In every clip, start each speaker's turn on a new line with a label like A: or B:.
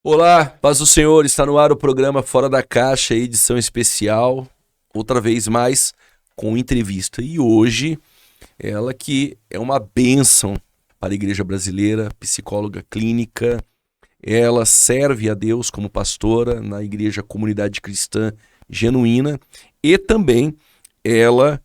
A: Olá, paz do Senhor, está no ar o programa Fora da Caixa, edição especial, outra vez mais com entrevista. E hoje, ela que é uma bênção para a igreja brasileira, psicóloga clínica, ela serve a Deus como pastora na igreja Comunidade Cristã Genuína e também ela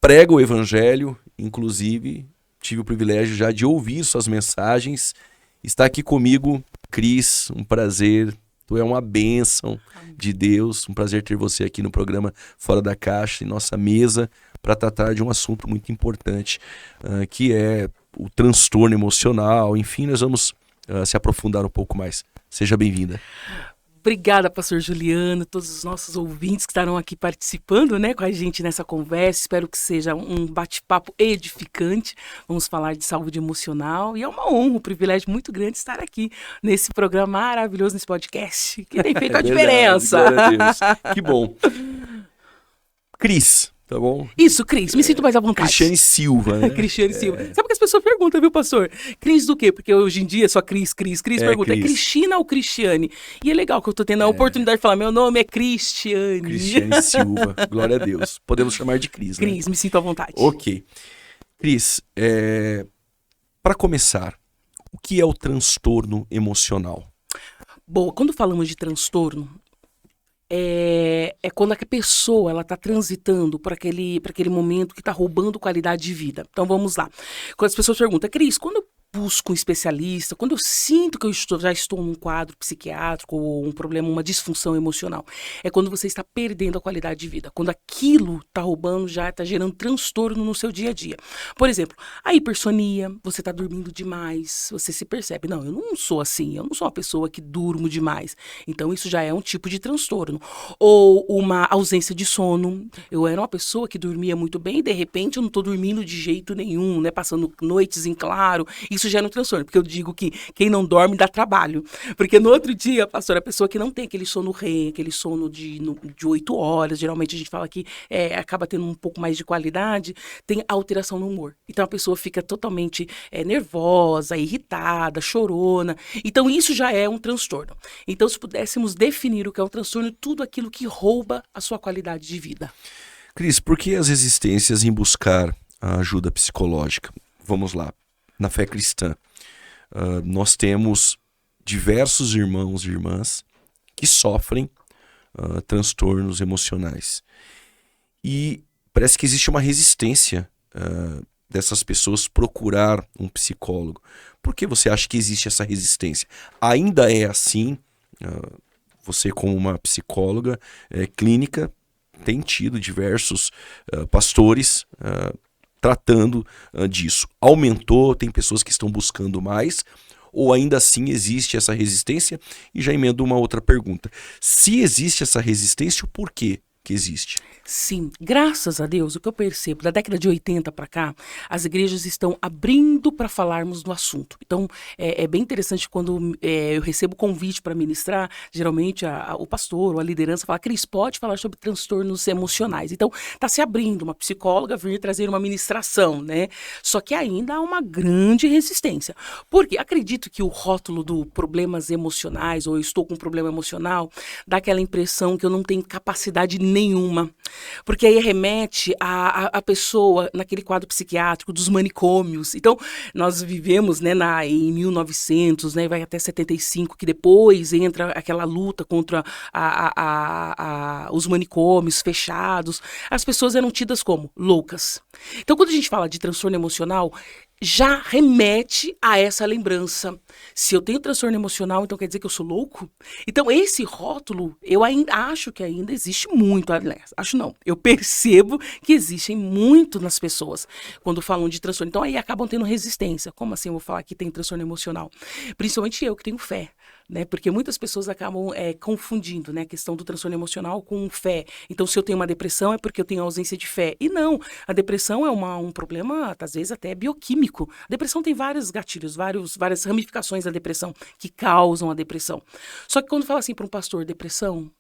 A: prega o evangelho, inclusive tive o privilégio já de ouvir suas mensagens. Está aqui comigo, Cris, um prazer, tu é uma bênção de Deus, um prazer ter você aqui no programa Fora da Caixa, em nossa mesa, para tratar de um assunto muito importante, que é o transtorno emocional. Enfim, nós vamos se aprofundar um pouco mais. Seja bem-vinda.
B: Obrigada, pastor Juliano, todos os nossos ouvintes que estarão aqui participando, né, com a gente nessa conversa. Espero que seja um bate-papo edificante. Vamos falar de saúde emocional e é uma honra, um privilégio muito grande estar aqui nesse programa maravilhoso, nesse podcast, que tem feito a diferença.
A: Glória a Deus. Que bom. Cris, tá bom?
B: Isso, Cris, me sinto mais à vontade.
A: Cristiane Silva, né?
B: Cristiane Silva. Sabe o que as pessoas perguntam, viu, pastor? Cris do quê? Porque hoje em dia é só Cris. Pergunta,
A: Cris.
B: É Cristina ou Cristiane? E é legal que eu tô tendo a oportunidade de falar, meu nome é Cristiane.
A: Cristiane Silva, glória a Deus. Podemos chamar de Cris, né?
B: Cris, me sinto à vontade.
A: Ok. Cris, para começar, o que é o transtorno emocional?
B: Bom, quando falamos de transtorno, é quando a pessoa ela está transitando por aquele momento que está roubando qualidade de vida. Então vamos lá. Quando as pessoas perguntam, Cris, quando eu busco um especialista, quando eu sinto que já estou num quadro psiquiátrico ou um problema, uma disfunção emocional, é quando você está perdendo a qualidade de vida, quando aquilo está roubando, já está gerando transtorno no seu dia a dia. Por exemplo, a hipersonia, você está dormindo demais, você se percebe, não, eu não sou assim, eu não sou uma pessoa que durmo demais, então isso já é um tipo de transtorno. Ou uma ausência de sono, eu era uma pessoa que dormia muito bem e de repente eu não estou dormindo de jeito nenhum, né, passando noites em claro, isso já é um transtorno, porque eu digo que quem não dorme dá trabalho, porque no outro dia, pastor, a pessoa que não tem aquele sono REM, aquele sono de 8 horas, geralmente a gente fala que acaba tendo um pouco mais de qualidade, tem alteração no humor. Então a pessoa fica totalmente nervosa, irritada, chorona. Então isso já é um transtorno. Então se pudéssemos definir o que é um transtorno, tudo aquilo que rouba a sua qualidade de vida.
A: Cris, por que as resistências em buscar a ajuda psicológica? Vamos lá. Na fé cristã, nós temos diversos irmãos e irmãs que sofrem transtornos emocionais. E parece que existe uma resistência dessas pessoas procurar um psicólogo. Por que você acha que existe essa resistência? Ainda é assim? Você, como uma psicóloga clínica, tem tido diversos pastores tratando disso. Aumentou, tem pessoas que estão buscando mais, ou ainda assim existe essa resistência? E já emendo uma outra pergunta. Se existe essa resistência, o porquê que existe?
B: Sim, graças a Deus, o que eu percebo, da década de 80 para cá, as igrejas estão abrindo para falarmos do assunto. Então, é bem interessante quando eu recebo convite para ministrar, geralmente o pastor ou a liderança fala, Cris, pode falar sobre transtornos emocionais. Então, está se abrindo uma psicóloga vir trazer uma ministração, né? Só que ainda há uma grande resistência. Porque acredito que o rótulo do problemas emocionais, ou eu estou com um problema emocional, dá aquela impressão que eu não tenho capacidade nenhuma. Porque aí remete a pessoa naquele quadro psiquiátrico dos manicômios. Então, nós vivemos, né, em 1900, né, vai até 75, que depois entra aquela luta contra os manicômios fechados. As pessoas eram tidas como loucas. Então, quando a gente fala de transtorno emocional, já remete a essa lembrança. Se eu tenho transtorno emocional, então quer dizer que eu sou louco? Então esse rótulo, eu ainda acho que ainda existe muito, aliás, acho não, eu percebo que existem muito nas pessoas quando falam de transtorno. Então aí acabam tendo resistência. Como assim eu vou falar que tem transtorno emocional? Principalmente eu que tenho fé. Né? Porque muitas pessoas acabam confundindo, né, a questão do transtorno emocional com fé. Então, se eu tenho uma depressão é porque eu tenho ausência de fé. E não, a depressão é um problema, às vezes, até bioquímico. A depressão tem vários gatilhos, várias ramificações da depressão que causam a depressão. Só que quando fala assim para um pastor, depressão,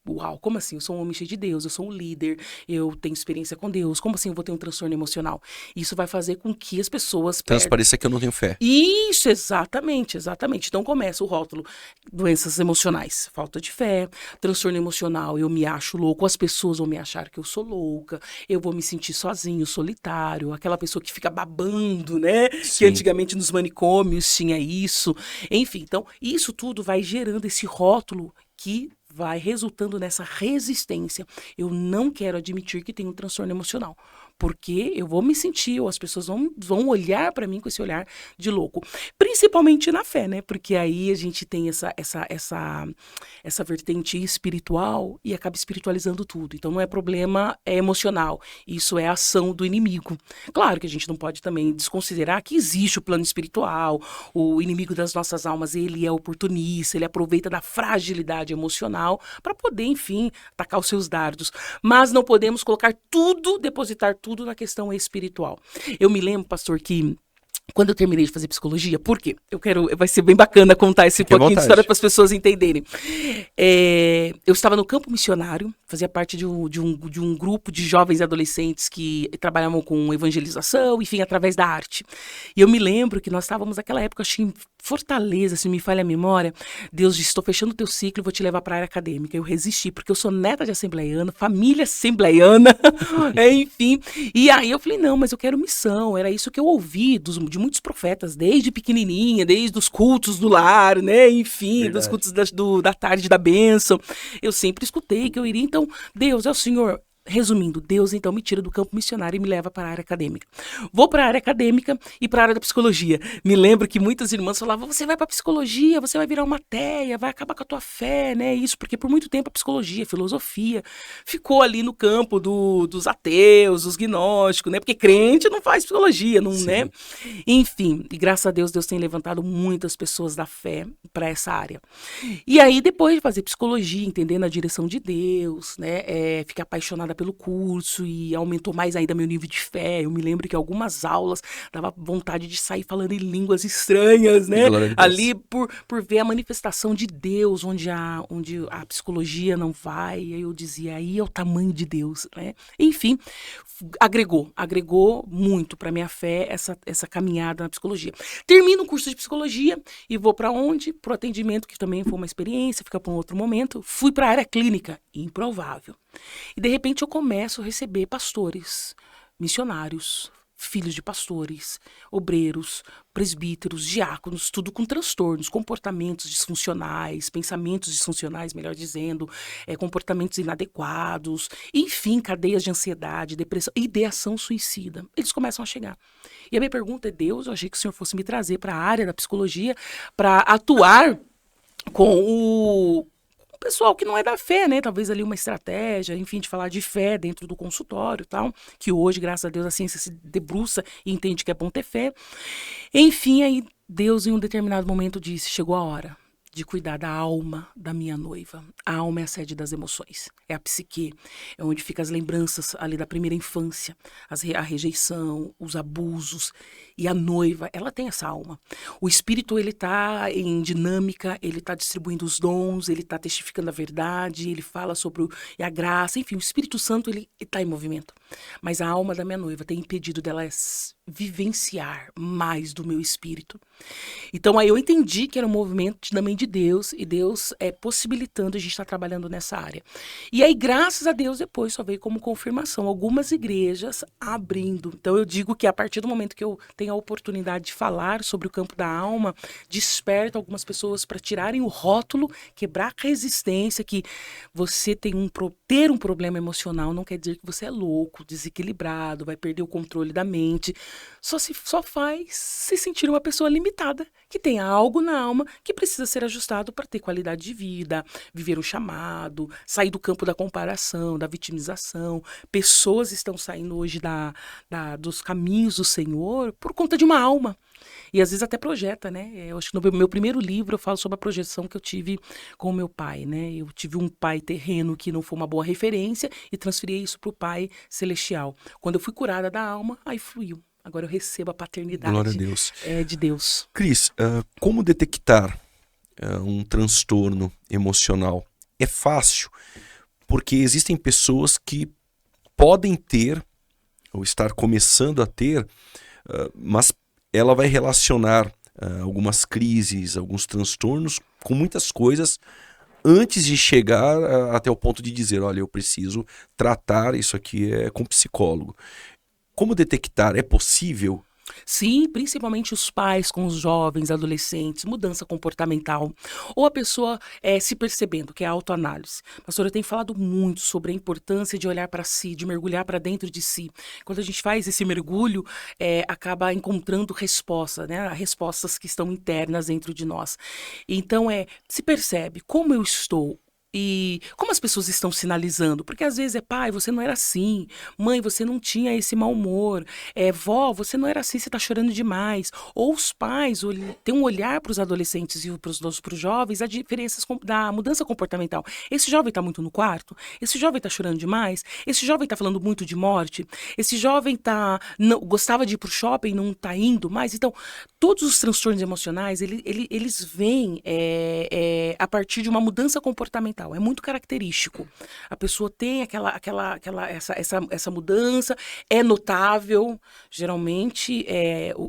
B: Uau, como assim? Eu sou um homem cheio de Deus, eu sou um líder, eu tenho experiência com Deus, como assim eu vou ter um transtorno emocional? Isso vai fazer com que as pessoas
A: Transpareça que eu não tenho fé.
B: Isso, exatamente, exatamente. Então começa o rótulo: doenças emocionais, falta de fé, transtorno emocional, eu me acho louco, as pessoas vão me achar que eu sou louca, eu vou me sentir sozinho, solitário, aquela pessoa que fica babando, né?
A: Sim.
B: Que antigamente nos manicômios tinha isso. Enfim, então isso tudo vai gerando esse rótulo que vai resultando nessa resistência. Eu não quero admitir que tenho um transtorno emocional, porque eu vou me sentir, ou as pessoas vão olhar para mim com esse olhar de louco. Principalmente na fé, né? Porque aí a gente tem essa vertente espiritual e acaba espiritualizando tudo. Então não é problema emocional, isso é ação do inimigo. Claro que a gente não pode também desconsiderar que existe o plano espiritual, o inimigo das nossas almas, ele é oportunista, ele aproveita da fragilidade emocional para poder, enfim, atacar os seus dardos. Mas não podemos colocar tudo, depositar tudo na questão espiritual. Eu me lembro, pastor, que quando eu terminei de fazer psicologia, por quê? Vai ser bem bacana contar esse pouquinho de história para as pessoas entenderem. Eu estava no campo missionário, fazia parte de um grupo de jovens e adolescentes que trabalhavam com evangelização, enfim, através da arte. E eu me lembro que nós estávamos naquela época, acho que em Fortaleza, se me falha a memória, Deus disse: estou fechando o teu ciclo e vou te levar para a área acadêmica. Eu resisti, porque eu sou neta de assembleiana, família assembleiana, enfim. E aí eu falei: não, mas eu quero missão. Era isso que eu ouvi de muitos profetas, desde pequenininha, desde os cultos do lar, né? Enfim, verdade, dos cultos da tarde da bênção. Eu sempre escutei que eu iria. Então, Deus é o Senhor. Resumindo, Deus então me tira do campo missionário e me leva para a área acadêmica. Vou para a área acadêmica e para a área da psicologia. Me lembro que muitas irmãs falavam: você vai para a psicologia, você vai virar uma ateia, vai acabar com a tua fé, né? Isso porque por muito tempo a psicologia, a filosofia ficou ali no campo dos ateus, dos gnósticos, né? Porque crente não faz psicologia, não, né? Enfim, e graças a Deus, Deus tem levantado muitas pessoas da fé para essa área. E aí, depois de fazer psicologia, entendendo a direção de Deus, né? Ficar apaixonada pelo curso e aumentou mais ainda meu nível de fé. Eu me lembro que algumas aulas dava vontade de sair falando em línguas estranhas, né? Ali por ver a manifestação de Deus, onde a psicologia não vai. Aí eu dizia: aí é o tamanho de Deus, né? Enfim, agregou muito para minha fé essa caminhada na psicologia. Termino o curso de psicologia e vou para onde? Para o atendimento, que também foi uma experiência, fica para um outro momento. Fui para a área clínica, improvável. E de repente eu começo a receber pastores, missionários, filhos de pastores, obreiros, presbíteros, diáconos, tudo com transtornos, comportamentos disfuncionais, pensamentos disfuncionais, melhor dizendo, comportamentos inadequados, enfim, cadeias de ansiedade, depressão, ideação suicida. Eles começam a chegar. E a minha pergunta é: Deus, eu achei que o Senhor fosse me trazer para a área da psicologia para atuar com o pessoal que não é da fé, né? Talvez ali uma estratégia, enfim, de falar de fé dentro do consultório e tal, que hoje, graças a Deus, a ciência se debruça e entende que é bom ter fé. Enfim, aí Deus, em um determinado momento, disse: chegou a hora de cuidar da alma da minha noiva. A alma é a sede das emoções, é a psique, é onde ficam as lembranças ali da primeira infância, a rejeição, os abusos. E a noiva, ela tem essa alma. O espírito, ele tá em dinâmica, ele tá distribuindo os dons, ele tá testificando a verdade, ele fala sobre a graça, enfim, o Espírito Santo, ele tá em movimento. Mas a alma da minha noiva tem impedido dela vivenciar mais do meu espírito. Então aí eu entendi que era um movimento também de Deus, e Deus possibilitando a gente estar trabalhando nessa área. E aí, graças a Deus, depois só veio como confirmação algumas igrejas abrindo. Então eu digo que a partir do momento que eu tenho a oportunidade de falar sobre o campo da alma, desperta algumas pessoas para tirarem o rótulo, quebrar a resistência, que você ter um problema emocional não quer dizer que você é louco, desequilibrado, vai perder o controle da mente. Só faz se sentir uma pessoa limitada, que tem algo na alma que precisa ser ajustado para ter qualidade de vida, viver o chamado, sair do campo da comparação, da vitimização. Pessoas estão saindo hoje dos caminhos do Senhor por conta de uma alma. E às vezes até projeta, né? Eu acho que no meu primeiro livro eu falo sobre a projeção que eu tive com o meu pai, né? Eu tive um pai terreno que não foi uma boa referência e transferi isso para o pai celestial. Quando eu fui curada da alma, aí fluiu. Agora eu recebo a paternidade.
A: Glória a Deus.
B: De Deus.
A: Cris, como detectar um transtorno emocional? É fácil, porque existem pessoas que podem ter, ou estar começando a ter, mas ela vai relacionar algumas crises, alguns transtornos com muitas coisas antes de chegar até o ponto de dizer, olha, eu preciso tratar isso aqui com psicólogo. Como detectar? É possível?
B: Sim, principalmente os pais com os jovens, adolescentes, mudança comportamental. Ou a pessoa se percebendo, que é a autoanálise. Pastor, eu tenho falado muito sobre a importância de olhar para si, de mergulhar para dentro de si. Quando a gente faz esse mergulho, acaba encontrando resposta, né? Respostas que estão internas dentro de nós. Então, se percebe como eu estou. E como as pessoas estão sinalizando? Porque às vezes pai, você não era assim. Mãe, você não tinha esse mau humor. Vó, você não era assim, você está chorando demais. Ou os pais têm um olhar para os adolescentes e para os jovens, as diferenças da mudança comportamental. Esse jovem está muito no quarto? Esse jovem está chorando demais? Esse jovem está falando muito de morte? Esse jovem gostava de ir para o shopping e não está indo mais? Então, todos os transtornos emocionais, eles vêm a partir de uma mudança comportamental. É muito característico. A pessoa tem essa mudança, é notável. Geralmente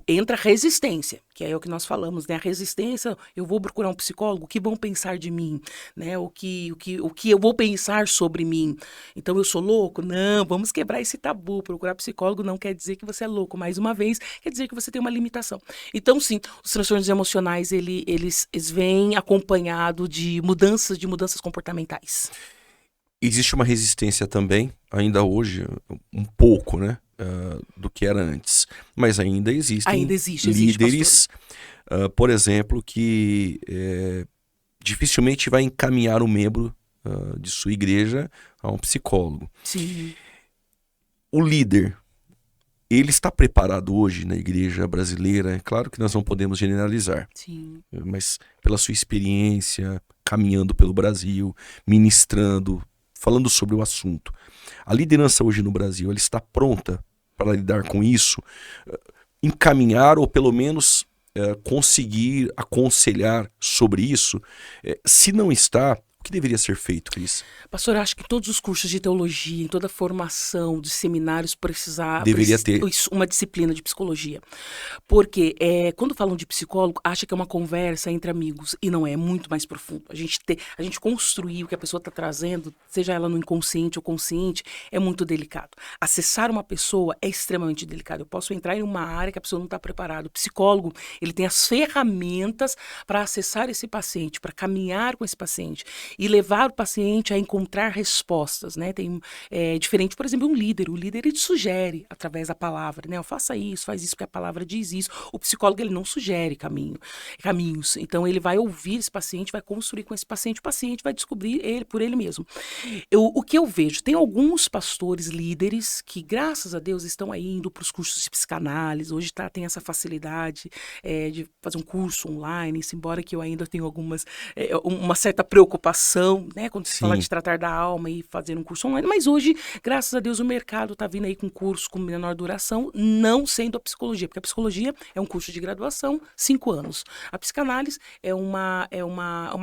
B: entra resistência, que é o que nós falamos, né? A resistência, eu vou procurar um psicólogo, o que vão pensar de mim? Né? O que eu vou pensar sobre mim? Então, eu sou louco? Não, vamos quebrar esse tabu. Procurar psicólogo não quer dizer que você é louco. Mais uma vez, quer dizer que você tem uma limitação. Então, sim, os transtornos emocionais, eles vêm acompanhados de mudanças comportamentais.
A: Existe uma resistência também, ainda hoje, um pouco, né, do que era antes. Mas ainda existem líderes, por exemplo, que dificilmente vai encaminhar um membro de sua igreja a um psicólogo.
B: Sim.
A: O líder, ele está preparado hoje na igreja brasileira? É claro que nós não podemos generalizar.
B: Sim.
A: Mas pela sua experiência, caminhando pelo Brasil, ministrando, falando sobre o assunto. A liderança hoje no Brasil, ela está pronta para lidar com isso? Encaminhar ou pelo menos conseguir aconselhar sobre isso? Se não está, o que deveria ser feito, Cris?
B: Pastor, acho que em todos os cursos de teologia, em toda a formação de seminários,
A: deveria ter
B: uma disciplina de psicologia. Porque quando falam de psicólogo, acha que é uma conversa entre amigos. E não é muito mais profundo. A gente construir o que a pessoa está trazendo, seja ela no inconsciente ou consciente, é muito delicado. Acessar uma pessoa é extremamente delicado. Eu posso entrar em uma área que a pessoa não está preparada. O psicólogo, ele tem as ferramentas para acessar esse paciente, para caminhar com esse paciente e levar o paciente a encontrar respostas, né? Diferente, por exemplo, um líder. O líder, ele sugere através da palavra, né? Faça isso, faz isso, porque a palavra diz isso. O psicólogo, ele não sugere caminhos. Então, ele vai ouvir esse paciente, vai construir com esse paciente, o paciente vai descobrir ele por ele mesmo. O que eu vejo, tem alguns pastores líderes que, graças a Deus, estão aí indo para os cursos de psicanálise. Hoje tem essa facilidade de fazer um curso online, embora que eu ainda tenho uma certa preocupação, né, quando se fala de tratar da alma e fazer um curso online, mas hoje, graças a Deus, o mercado está vindo aí com curso com menor duração, não sendo a psicologia, porque a psicologia é um curso de graduação, 5 anos. A psicanálise é uma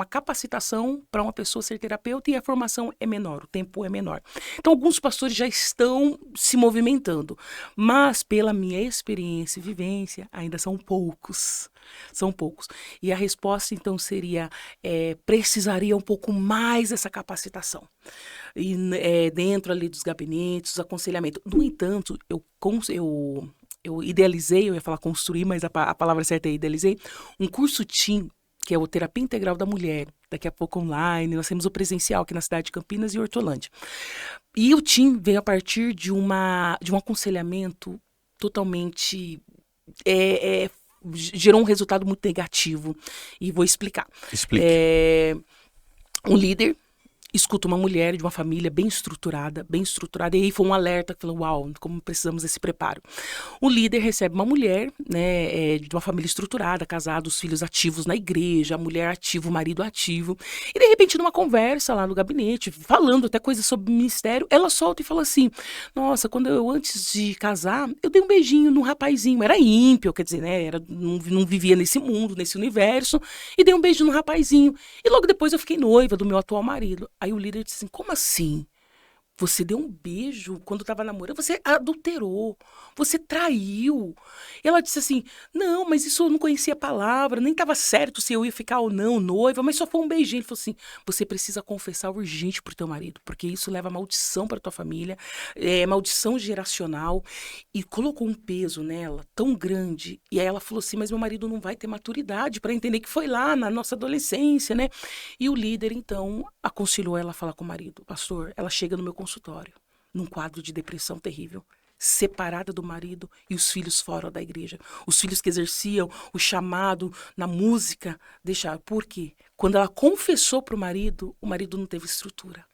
B: capacitação para uma pessoa ser terapeuta e a formação é menor, o tempo é menor. Então, alguns pastores já estão se movimentando, mas pela minha experiência e vivência, ainda são poucos. São poucos. E a resposta, então, seria, precisaria um pouco mais dessa capacitação. E dentro ali dos gabinetes, aconselhamento. No entanto, eu idealizei, eu ia falar construir, mas a palavra certa é idealizei, um curso TIM, que é o Terapia Integral da Mulher. Daqui a pouco online, nós temos o presencial aqui na cidade de Campinas e Hortolândia. E o TIM veio a partir de um aconselhamento totalmente... gerou um resultado muito negativo. E vou explicar.
A: Explique.
B: Um líder escuta uma mulher de uma família bem estruturada, e aí foi um alerta que falou, uau, como precisamos desse preparo. O líder recebe uma mulher, né, de uma família estruturada, casada, os filhos ativos na igreja, a mulher ativa, o marido ativo, e de repente numa conversa lá no gabinete, falando até coisas sobre o ministério, ela solta e fala assim, nossa, quando eu antes de casar, eu dei um beijinho num rapazinho, era ímpio, quer dizer, né, não vivia nesse mundo, nesse universo, e dei um beijo num rapazinho, e logo depois eu fiquei noiva do meu atual marido. Aí o líder disse assim, como assim? Você deu um beijo quando estava namorando, você adulterou, você traiu. E ela disse assim, não, mas isso eu não conhecia a palavra, nem estava certo se eu ia ficar ou não noiva, mas só foi um beijinho. Ele falou assim, você precisa confessar urgente pro teu marido, porque isso leva maldição para tua família, maldição geracional. E colocou um peso nela tão grande. E aí ela falou assim, mas meu marido não vai ter maturidade para entender que foi lá na nossa adolescência, né? E o líder, então, aconselhou ela a falar com o marido. Pastor, ela chega no meu consultório, num quadro de depressão terrível, separada do marido e os filhos fora da igreja. Os filhos que exerciam o chamado na música, deixaram. Por quê? Quando ela confessou para o marido não teve estrutura.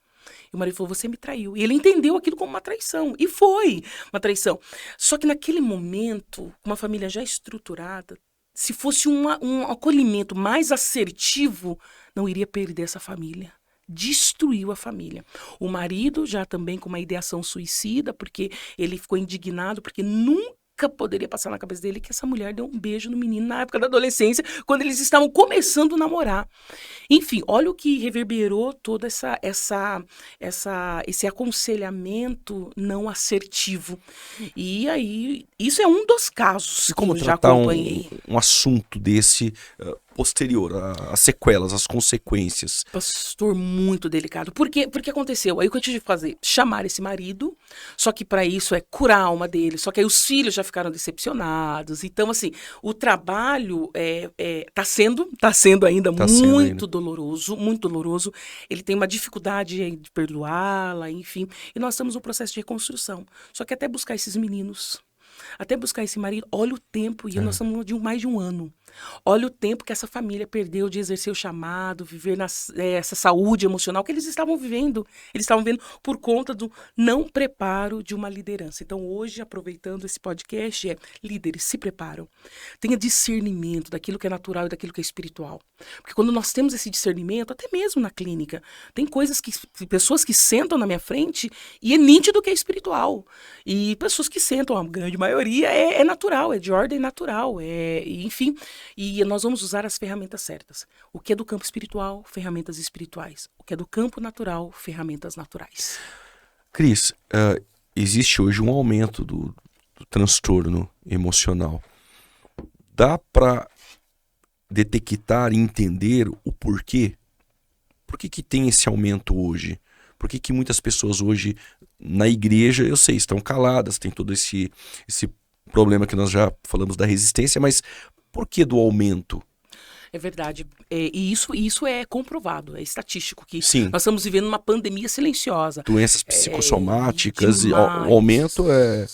B: E o marido falou, você me traiu. E ele entendeu aquilo como uma traição. E foi uma traição. Só que naquele momento, uma família já estruturada, se fosse um acolhimento mais assertivo, não iria perder essa família. Destruiu a família. O marido já também com uma ideação suicida, porque ele ficou indignado, porque nunca poderia passar na cabeça dele que essa mulher deu um beijo no menino na época da adolescência, quando eles estavam começando a namorar. Enfim, olha o que reverberou todo esse aconselhamento não assertivo. E aí, isso é um dos casos
A: E como
B: que eu já
A: tratar
B: acompanhei.
A: um assunto desse posterior, as sequelas, as consequências?
B: Pastor, muito delicado. Por quê? Porque aconteceu. Aí o que eu tive que fazer? Chamar esse marido, só que para isso é curar a alma dele. Só que aí os filhos já ficaram decepcionados. Então, assim, o trabalho tá sendo ainda
A: Tá sendo
B: muito
A: ainda.
B: doloroso, muito doloroso. Ele tem uma dificuldade aí de perdoá-la, enfim. E nós estamos no processo de reconstrução. Só que até buscar esses meninos, até buscar esse marido, olha o tempo, e nós estamos de mais de um ano. Olha o tempo que essa família perdeu de exercer o chamado, viver essa saúde emocional que eles estavam vivendo. Eles estavam vivendo por conta do não preparo de uma liderança. Então, hoje, aproveitando esse podcast, líderes, se preparam. Tenha discernimento daquilo que é natural e daquilo que é espiritual. Porque quando nós temos esse discernimento, até mesmo na clínica, tem coisas que pessoas que sentam na minha frente e é nítido que é espiritual. E pessoas que sentam, a grande maioria, é natural, é de ordem natural, enfim. E nós vamos usar as ferramentas certas. O que é do campo espiritual, ferramentas espirituais. O que é do campo natural, ferramentas naturais.
A: Cris, existe hoje um aumento do transtorno emocional. Dá para detectar e entender o porquê? Por que tem esse aumento hoje? Por que muitas pessoas hoje na igreja, eu sei, estão caladas, tem todo esse problema que nós já falamos da resistência, mas por que do aumento?
B: É verdade. E isso é comprovado, é estatístico, que
A: Sim.
B: nós estamos vivendo uma pandemia silenciosa.
A: Doenças psicossomáticas, e o
B: demais.
A: aumento é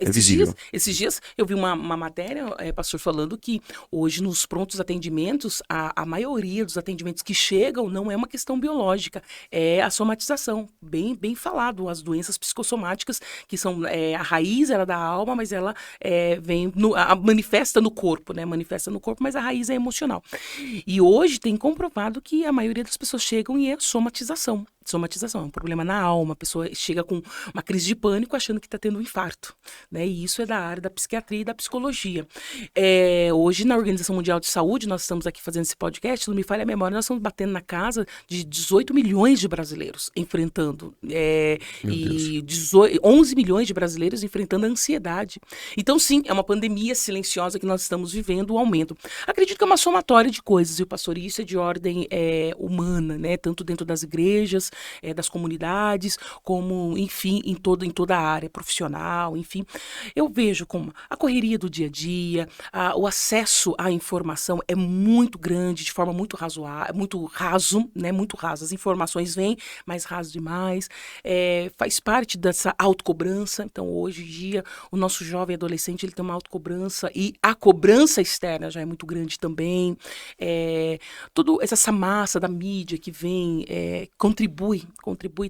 A: visível.
B: Esses dias eu vi uma matéria, pastor, falando que hoje nos prontos atendimentos, a maioria dos atendimentos que chegam não é uma questão biológica, é a somatização. Bem, bem falado, as doenças psicossomáticas, que são a raiz era da alma, mas ela manifesta no corpo, né? Manifesta no corpo, mas a raiz é emocional. E hoje tem comprovado que a maioria das pessoas chegam e é somatização. Somatização é um problema na alma, a pessoa chega com uma crise de pânico achando que está tendo um infarto, né? E isso é da área da psiquiatria e da psicologia. Hoje, na Organização Mundial de Saúde, nós estamos aqui fazendo esse podcast, não me falha a memória, nós estamos batendo na casa de 18 milhões de brasileiros enfrentando, 11 milhões de brasileiros enfrentando a ansiedade. Então, sim, é uma pandemia silenciosa que nós estamos vivendo, o aumento. Acredito que é uma somatória de coisas, e o pastor, isso é de ordem humana, né? Tanto dentro das igrejas, das comunidades, como, enfim, em toda a área profissional, enfim. Eu vejo como a correria do dia a dia, o acesso à informação é muito grande, de forma muito raso, né? Muito raso. As informações vêm, mas raso demais. Faz parte dessa autocobrança. Então, hoje em dia, o nosso jovem adolescente, ele tem uma autocobrança, e a cobrança externa já é muito grande também. Toda essa massa da mídia que vem, contribui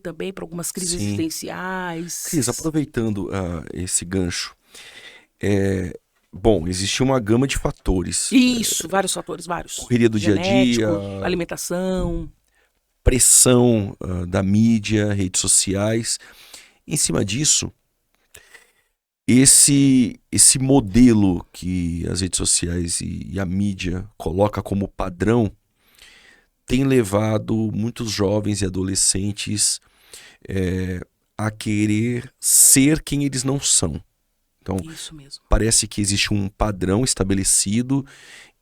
B: também para algumas crises
A: Sim.
B: existenciais.
A: Cris, aproveitando esse gancho, bom, existe uma gama de fatores.
B: Isso, vários fatores, vários.
A: Correria do dia a dia,
B: alimentação.
A: Pressão da mídia, redes sociais. Em cima disso, esse modelo que as redes sociais e a mídia coloca como padrão tem levado muitos jovens e adolescentes a querer ser quem eles não são. Então,
B: Isso mesmo.
A: parece que existe um padrão estabelecido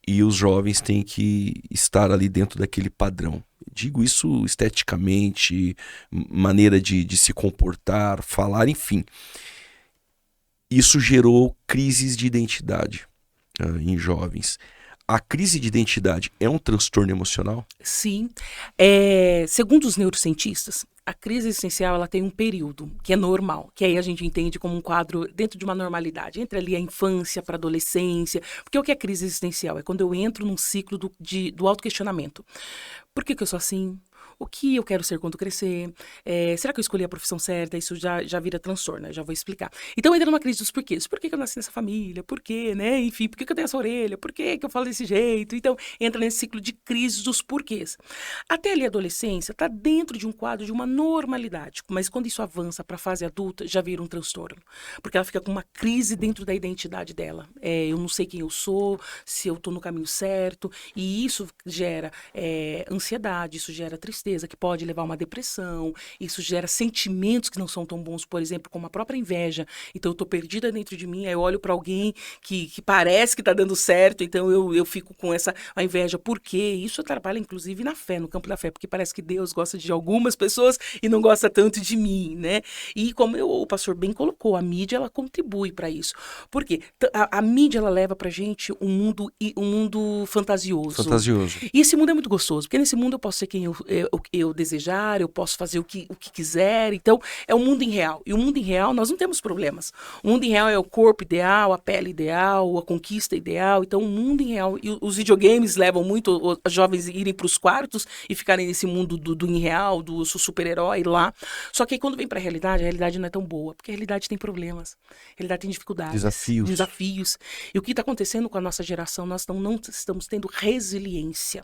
A: e os jovens têm que estar ali dentro daquele padrão. Digo isso esteticamente, maneira de se comportar, falar, enfim. Isso gerou crises de identidade em jovens. A crise de identidade é um transtorno emocional?
B: Sim. Segundo os neurocientistas, a crise existencial ela tem um período que é normal, que aí a gente entende como um quadro dentro de uma normalidade. Entra ali a infância para a adolescência. Porque o que é crise existencial? É quando eu entro num ciclo do autoquestionamento. Por que eu sou assim? O que eu quero ser quando crescer? Será que eu escolhi a profissão certa? Isso já vira transtorno, né? Já vou explicar. Então entra numa crise dos porquês. Por que eu nasci nessa família? Por quê, né? Enfim, por que eu tenho essa orelha? Por que eu falo desse jeito? Então entra nesse ciclo de crises dos porquês. Até ali a adolescência está dentro de um quadro de uma normalidade, mas quando isso avança para a fase adulta, já vira um transtorno. Porque ela fica com uma crise dentro da identidade dela. Eu não sei quem eu sou, se eu estou no caminho certo, e isso gera ansiedade, isso gera tristeza, que pode levar a uma depressão, isso gera sentimentos que não são tão bons, por exemplo, como a própria inveja. Então eu estou perdida dentro de mim, aí eu olho para alguém que parece que está dando certo, então eu fico com a inveja. Por quê? Isso atrapalha, inclusive, na fé, no campo da fé, porque parece que Deus gosta de algumas pessoas e não gosta tanto de mim, né? E como o pastor bem colocou, a mídia, ela contribui para isso. Por quê? A mídia, ela leva pra gente um mundo fantasioso.
A: Fantasioso.
B: E esse mundo é muito gostoso, porque nesse mundo eu posso ser quem eu desejar, eu posso fazer o que quiser. Então, é um mundo irreal. E o mundo irreal, nós não temos problemas. O mundo irreal é o corpo ideal, a pele ideal, a conquista ideal. Então, o mundo irreal. E os videogames levam muito os jovens a irem para os quartos e ficarem nesse mundo do irreal, do super-herói lá. Só que aí, quando vem para a realidade não é tão boa, porque a realidade tem problemas. A realidade tem dificuldades. Desafios. E o que está acontecendo com a nossa geração? Nós não estamos tendo resiliência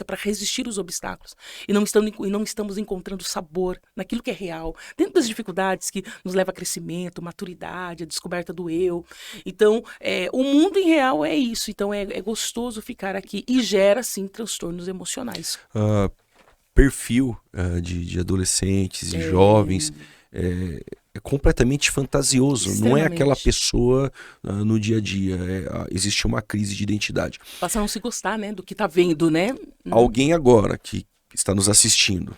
B: para resistir aos obstáculos. E não estamos encontrando sabor naquilo que é real, dentro das dificuldades que nos leva a crescimento, maturidade, a descoberta do eu. Então, o mundo em real é isso. Então, é gostoso ficar aqui e gera, sim, transtornos emocionais.
A: Perfil de adolescentes e jovens é completamente fantasioso. Não é aquela pessoa no dia a dia. Existe uma crise de identidade.
B: Passa a não se gostar, né, do que tá vendo, né?
A: Alguém agora que está nos assistindo,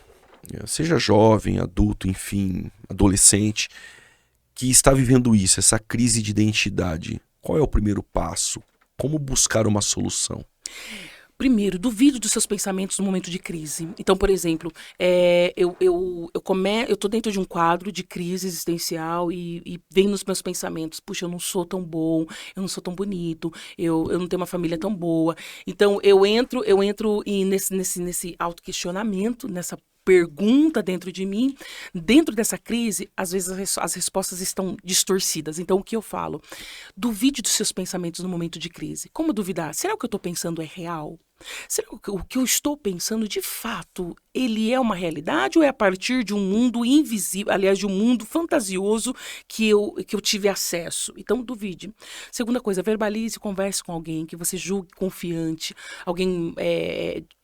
A: seja jovem, adulto, enfim, adolescente, que está vivendo isso, essa crise de identidade, qual é o primeiro passo? Como buscar uma solução?
B: Primeiro, duvide dos seus pensamentos no momento de crise. Então, por exemplo, eu tô dentro de um quadro de crise existencial e vem nos meus pensamentos, puxa, eu não sou tão bom, eu não sou tão bonito, eu não tenho uma família tão boa. Então, eu entro nesse autoquestionamento, nessa pergunta dentro de mim. Dentro dessa crise, às vezes as respostas estão distorcidas. Então, o que eu falo? Duvide dos seus pensamentos no momento de crise. Como duvidar? Será que o que eu estou pensando é real? Será que o que eu estou pensando, de fato, ele é uma realidade ou é a partir de um mundo invisível, aliás, de um mundo fantasioso que eu tive acesso? Então, duvide. Segunda coisa, verbalize, converse com alguém que você julgue confiante, alguém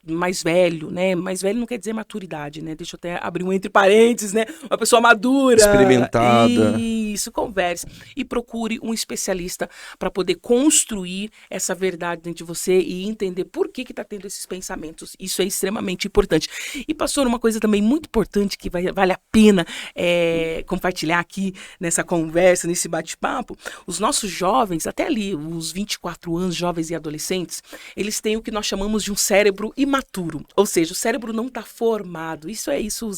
B: mais velho, né? Mais velho não quer dizer maturidade, né? Deixa eu até abrir um entre parênteses, né? Uma pessoa madura.
A: Experimentada.
B: Isso, converse. E procure um especialista para poder construir essa verdade dentro de você e entender por que está tendo esses pensamentos. Isso é extremamente importante. E, pastor, uma coisa também muito importante que vale a pena compartilhar aqui nessa conversa, nesse bate-papo, os nossos jovens, até ali, os 24 anos, jovens e adolescentes, eles têm o que nós chamamos de um cérebro imaturo. Ou seja, o cérebro não está formado. Isso,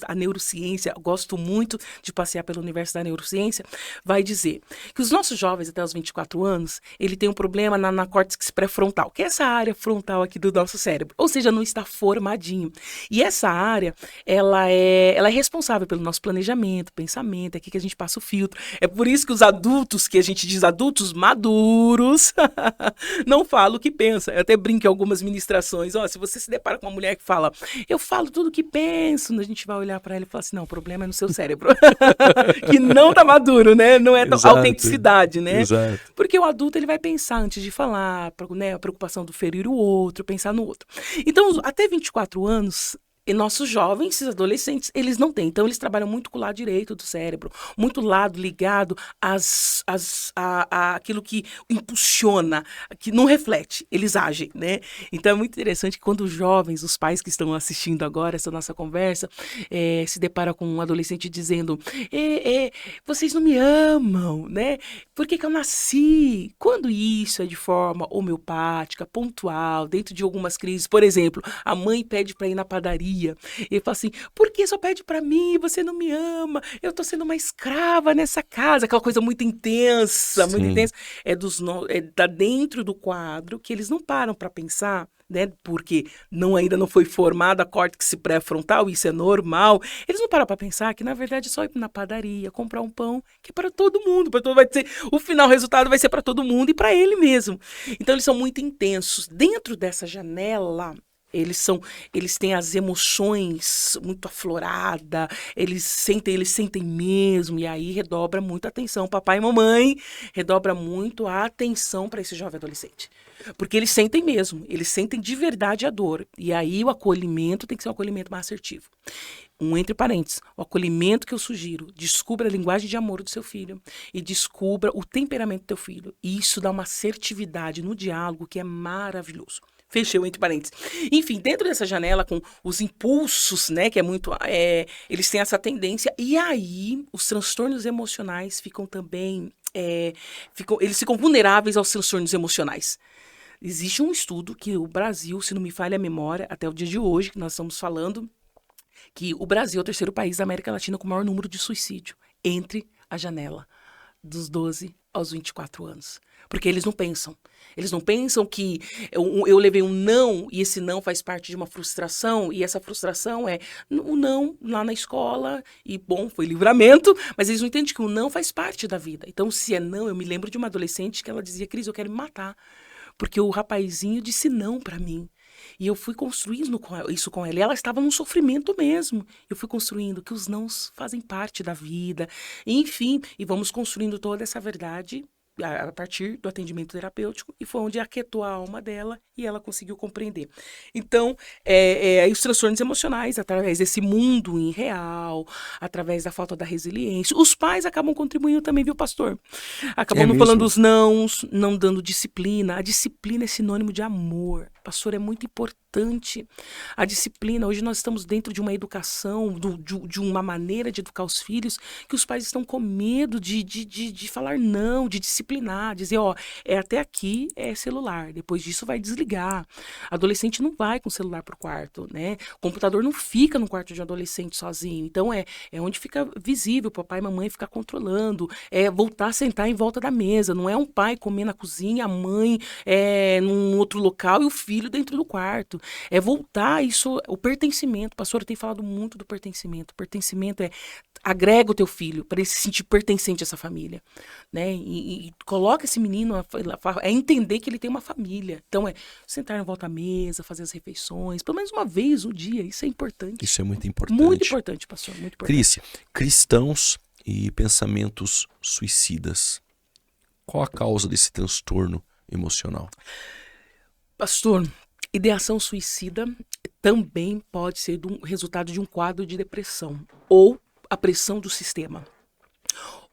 B: a neurociência, eu gosto muito de passear pelo universo da neurociência, vai dizer que os nossos jovens até os 24 anos, ele tem um problema na córtex pré-frontal, que é essa área frontal aqui do nosso cérebro. Ou seja, não está formadinho. E essa área, ela é responsável pelo nosso planejamento, pensamento, é aqui que a gente passa o filtro. É por isso que os adultos, que a gente diz adultos maduros, não falam o que pensa. Eu até brinco em algumas ministrações, se você se depara com uma mulher que fala, eu falo tudo o que penso, a gente vai olhar pra ela e falar assim, não, o problema é no seu cérebro. Que não tá maduro, né? Não é autenticidade, né?
A: Exato.
B: Porque o adulto, ele vai pensar antes de falar, né? A preocupação do ferir o outro, pensar no outro. Então, até 24 anos... E nossos jovens, esses adolescentes, eles não têm. Então, eles trabalham muito com o lado direito do cérebro. Muito lado ligado àquilo que impulsiona, que não reflete. Eles agem, né? Então, é muito interessante que quando os jovens, os pais que estão assistindo agora essa nossa conversa, se deparam com um adolescente dizendo vocês não me amam, né? Por que eu nasci? Quando isso é de forma homeopática, pontual, dentro de algumas crises. Por exemplo, a mãe pede para ir na padaria. E ele fala assim, por que só pede pra mim? Você não me ama. Eu tô sendo uma escrava nessa casa. Aquela coisa muito intensa, muito intensa. Tá dentro do quadro que eles não param pra pensar, né? Porque ainda não foi formada a córtex pré-frontal, isso é normal. Eles não param pra pensar que, na verdade, é só ir na padaria, comprar um pão, que é para todo mundo. O final, o resultado vai ser para todo mundo e para ele mesmo. Então, eles são muito intensos. Dentro dessa janela... Eles têm as emoções muito afloradas, eles sentem mesmo, e aí redobra muito a atenção. Papai e mamãe redobra muito a atenção para esse jovem adolescente. Porque eles sentem mesmo, eles sentem de verdade a dor. E aí o acolhimento tem que ser um acolhimento mais assertivo. Entre parênteses, o acolhimento que eu sugiro, descubra a linguagem de amor do seu filho e descubra o temperamento do teu filho. E isso dá uma assertividade no diálogo que é maravilhoso. Fechei o entre parênteses. Enfim, dentro dessa janela, com os impulsos, né, que é muito... eles têm essa tendência. E aí, os transtornos emocionais ficam também... eles ficam vulneráveis aos transtornos emocionais. Existe um estudo que o Brasil, se não me falha a memória, até o dia de hoje, que nós estamos falando, que o Brasil é o terceiro país da América Latina com o maior número de suicídio entre a janela dos 12 aos 24 anos. Porque eles não pensam. Eles não pensam que eu levei um não e esse não faz parte de uma frustração e essa frustração é o não lá na escola e, bom, foi livramento, mas eles não entendem que o não faz parte da vida. Então, se é não, eu me lembro de uma adolescente que ela dizia, Cris, eu quero me matar, porque o rapazinho disse não pra mim. E eu fui construindo isso com ela. E ela estava num sofrimento mesmo. Eu fui construindo que os nãos fazem parte da vida. Enfim, e vamos construindo toda essa verdade a partir do atendimento terapêutico, e foi onde aquietou a alma dela e ela conseguiu compreender. Então, os transtornos emocionais, através desse mundo irreal, através da falta da resiliência, os pais acabam contribuindo também, viu, pastor? Acabam não falando os nãos, não dando disciplina. A disciplina é sinônimo de amor. Pastor, é muito importante a disciplina. Hoje nós estamos dentro de uma educação, de uma maneira de educar os filhos, que os pais estão com medo de falar não, de disciplinar, dizer, é até aqui, é celular, depois disso vai desligar. Adolescente não vai com o celular pro quarto, né? O computador não fica no quarto de um adolescente sozinho. Então, é onde fica visível, papai e mamãe ficar controlando, voltar a sentar em volta da mesa. Não é um pai comer na cozinha, a mãe num outro local e o filho dentro do quarto. É voltar isso, o pertencimento. Pastor, eu tenho falado muito do pertencimento. Pertencimento agrega o teu filho para ele se sentir pertencente a essa família, né? E coloca esse menino a entender que ele tem uma família. Então, sentar em volta à mesa, fazer as refeições, pelo menos uma vez no dia. Isso é importante.
A: Isso é muito importante.
B: Muito importante, pastor, muito importante.
A: Cris, cristãos e pensamentos suicidas. Qual a causa desse transtorno emocional?
B: Pastor, ideação suicida também pode ser resultado de um quadro de depressão ou a pressão do sistema.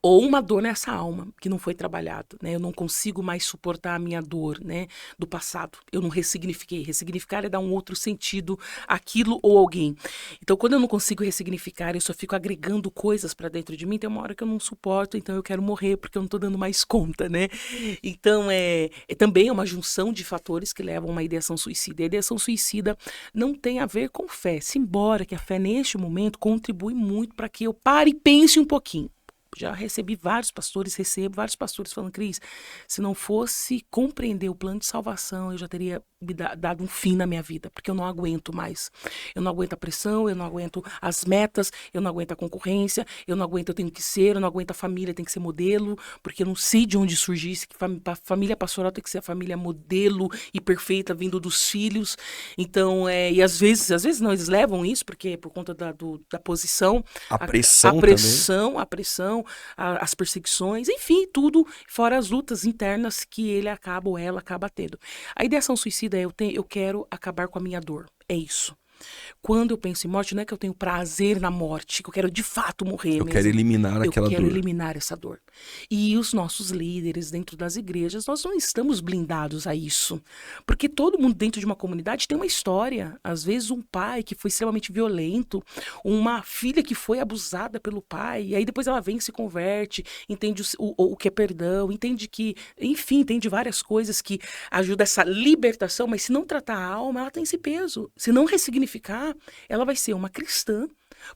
B: Ou uma dor nessa alma que não foi trabalhado, né? Eu não consigo mais suportar a minha dor, né, do passado. Eu não ressignifiquei. Ressignificar é dar um outro sentido àquilo ou alguém. Então, quando eu não consigo ressignificar, eu só fico agregando coisas para dentro de mim. Tem uma hora que eu não suporto, então eu quero morrer porque eu não tô dando mais conta, né? Então, também é uma junção de fatores que levam a uma ideação suicida. E a ideação suicida não tem a ver com fé. Embora que a fé, neste momento, contribui muito para que eu pare e pense um pouquinho. Já recebi vários pastores, recebo vários pastores falando, Cris, se não fosse compreender o plano de salvação, eu já teria dado um fim na minha vida, porque eu não aguento mais. Eu não aguento a pressão, eu não aguento as metas, eu não aguento a concorrência, eu não aguento, eu tenho que ser, eu não aguento a família, tem que ser modelo, porque eu não sei de onde surgir isso, que a família pastoral tem que ser a família modelo e perfeita, vindo dos filhos. Então, e às vezes não, eles levam isso, porque por conta da posição,
A: A pressão também.
B: a pressão, as perseguições, enfim, tudo, fora as lutas internas que ele acaba ou ela acaba tendo. A ideação suicida é eu quero acabar com a minha dor. É isso. Quando eu penso em morte, não é que eu tenho prazer na morte, que eu quero de fato morrer
A: Eu
B: mesmo.
A: quero eliminar aquela
B: Eu quero
A: dor.
B: eliminar essa dor. E os nossos líderes dentro das igrejas, nós não estamos blindados a isso. Porque todo mundo dentro de uma comunidade tem uma história. Às vezes um pai que foi extremamente violento, uma filha que foi abusada pelo pai, e aí depois ela vem e se converte, entende o que é perdão, entende que, enfim, entende várias coisas que ajudam essa libertação, mas se não tratar a alma, ela tem esse peso. Se não ressignificar, ela vai ser uma cristã,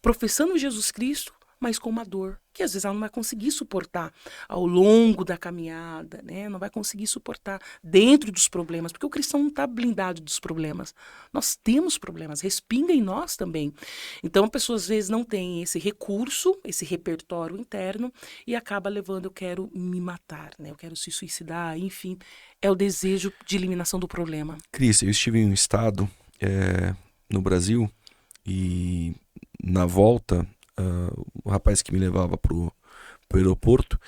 B: professando Jesus Cristo, mas com uma dor, que às vezes ela não vai conseguir suportar ao longo da caminhada, né? Não vai conseguir suportar dentro dos problemas, porque o cristão não está blindado dos problemas. Nós temos problemas, respinga em nós também. Então a pessoa às vezes não tem esse recurso, esse repertório interno e acaba levando, eu quero me matar, né? Eu quero se suicidar, enfim. É o desejo de eliminação do problema.
A: Cris, eu estive em um estado no Brasil e na volta o rapaz que me levava pro aeroporto,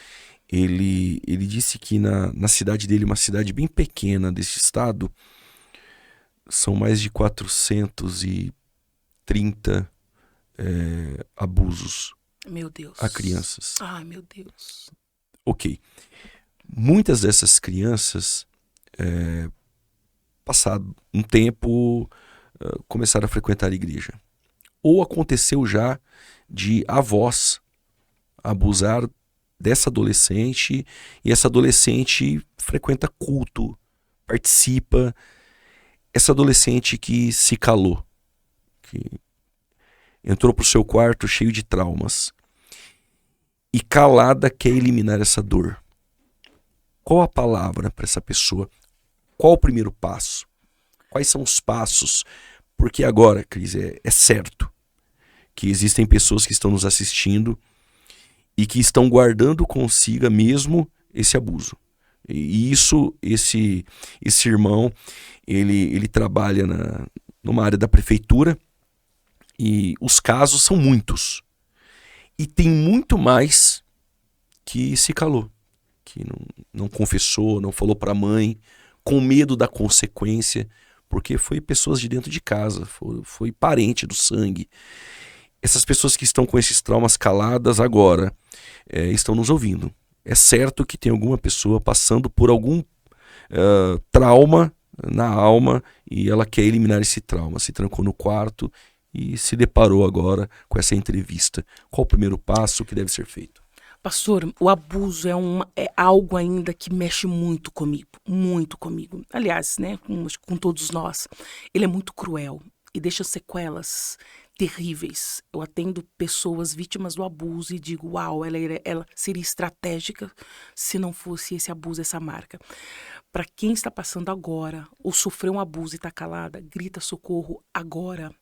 A: ele disse que na cidade dele, uma cidade bem pequena desse estado, são mais de 430 abusos
B: Meu Deus.
A: a crianças.
B: Ai, meu Deus.
A: Ok. Muitas dessas crianças, passado um tempo, começaram a frequentar a igreja. Ou aconteceu já de avós abusar dessa adolescente e essa adolescente frequenta culto, participa. Essa adolescente que se calou, que entrou pro seu quarto cheio de traumas e calada quer eliminar essa dor. Qual a palavra para essa pessoa? Qual o primeiro passo? Quais são os passos? Porque agora, Cris, é certo que existem pessoas que estão nos assistindo e que estão guardando consigo mesmo esse abuso. E isso, esse irmão, ele trabalha numa área da prefeitura e os casos são muitos. E tem muito mais que se calou, que não confessou, não falou para a mãe, com medo da consequência, porque foi pessoas de dentro de casa, foi parente do sangue. Essas pessoas que estão com esses traumas caladas agora estão nos ouvindo. É certo que tem alguma pessoa passando por algum trauma na alma e ela quer eliminar esse trauma. Se trancou no quarto e se deparou agora com essa entrevista. Qual o primeiro passo que deve ser feito?
B: Pastor, o abuso é algo ainda que mexe muito comigo, muito comigo. Aliás, né, com todos nós. Ele é muito cruel e deixa sequelas terríveis. Eu atendo pessoas vítimas do abuso e digo, uau, ela seria estratégica se não fosse esse abuso, essa marca. Para quem está passando agora ou sofreu um abuso e está calada, grita socorro agora.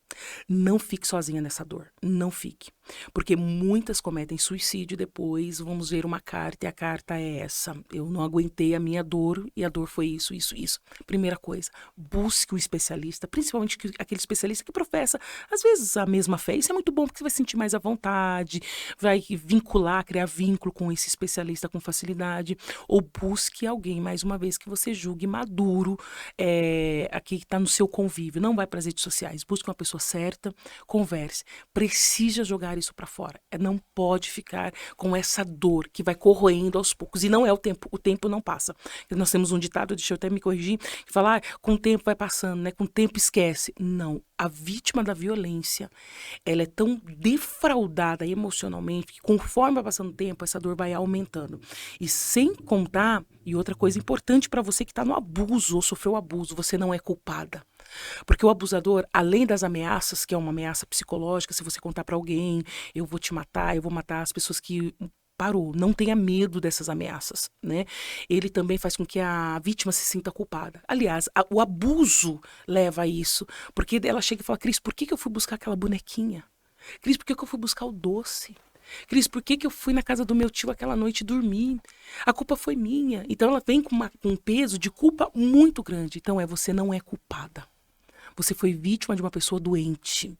B: Não fique sozinha nessa dor, não fique. Porque muitas cometem suicídio depois, vamos ver uma carta e a carta é essa. Eu não aguentei a minha dor e a dor foi isso, isso, isso. Primeira coisa, busque um especialista, principalmente aquele especialista que professa, às vezes, a mesma fé. Isso é muito bom porque você vai sentir mais à vontade, vai vincular, criar vínculo com esse especialista com facilidade. Ou busque alguém, mais uma vez, que você julgue maduro, aqui que está no seu convívio. Não vai para as redes sociais, busque uma pessoa certa, converse. Precisa jogar isso para fora. Não pode ficar com essa dor que vai corroendo aos poucos. E não é o tempo não passa. Nós temos um ditado, deixa eu até me corrigir, que fala, com o tempo vai passando, né? Com o tempo esquece. Não. A vítima da violência, ela é tão defraudada emocionalmente que conforme vai passando o tempo, essa dor vai aumentando. E sem contar, e outra coisa importante para você que está no abuso ou sofreu abuso, você não é culpada. Porque o abusador, além das ameaças, que é uma ameaça psicológica, se você contar para alguém, eu vou te matar, eu vou matar as pessoas que Parou, não tenha medo dessas ameaças, né? Ele também faz com que a vítima se sinta culpada. Aliás, o abuso leva a isso, porque ela chega e fala, Cris, por que eu fui buscar aquela bonequinha? Cris, por que eu fui buscar o doce? Cris, por que eu fui na casa do meu tio aquela noite dormir? A culpa foi minha. Então ela vem com um peso de culpa muito grande. Então você não é culpada. Você foi vítima de uma pessoa doente.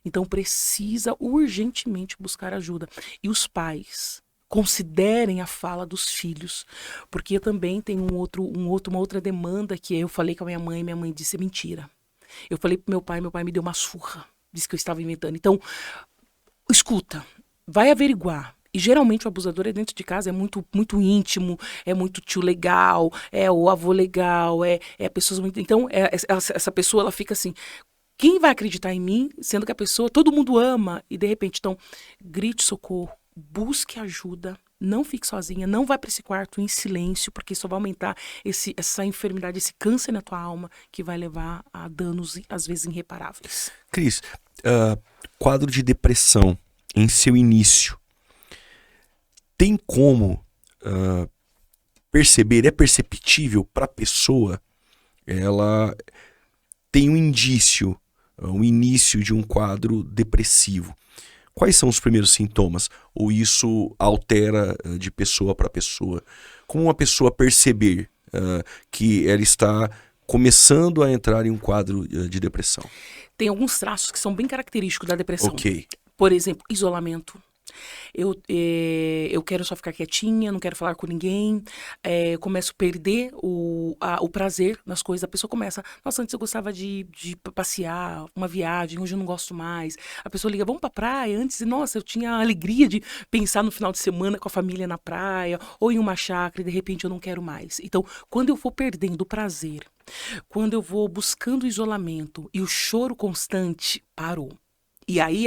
B: Então precisa urgentemente buscar ajuda. E os pais considerem a fala dos filhos, porque eu também tenho uma outra demanda que eu falei com a minha mãe disse é mentira. Eu falei pro meu pai me deu uma surra, disse que eu estava inventando. Então, escuta, vai averiguar. E geralmente o abusador dentro de casa é muito, muito íntimo, é muito tio legal, é o avô legal, é pessoas muito... Então, essa pessoa, ela fica assim, quem vai acreditar em mim, sendo que a pessoa, todo mundo ama, e de repente, então, grite socorro, busque ajuda, não fique sozinha, não vá para esse quarto em silêncio, porque isso vai aumentar essa enfermidade, esse câncer na tua alma, que vai levar a danos, às vezes, irreparáveis.
A: Cris, quadro de depressão em seu início, tem como perceber, é perceptível para a pessoa, ela tem um indício, o início de um quadro depressivo. Quais são os primeiros sintomas? Ou isso altera de pessoa para pessoa? Como uma pessoa perceber que ela está começando a entrar em um quadro de depressão?
B: Tem alguns traços que são bem característicos da depressão.
A: Ok.
B: Por exemplo, isolamento. Eu quero só ficar quietinha, não quero falar com ninguém, eu começo a perder o prazer nas coisas. A pessoa começa, nossa, antes eu gostava de passear, uma viagem, hoje eu não gosto mais. A pessoa liga, vamos pra praia? Antes, nossa, eu tinha a alegria de pensar no final de semana com a família na praia, ou em uma chácara, e de repente eu não quero mais. Então, quando eu for perdendo o prazer, quando eu vou buscando o isolamento e o choro constante, parou. E aí,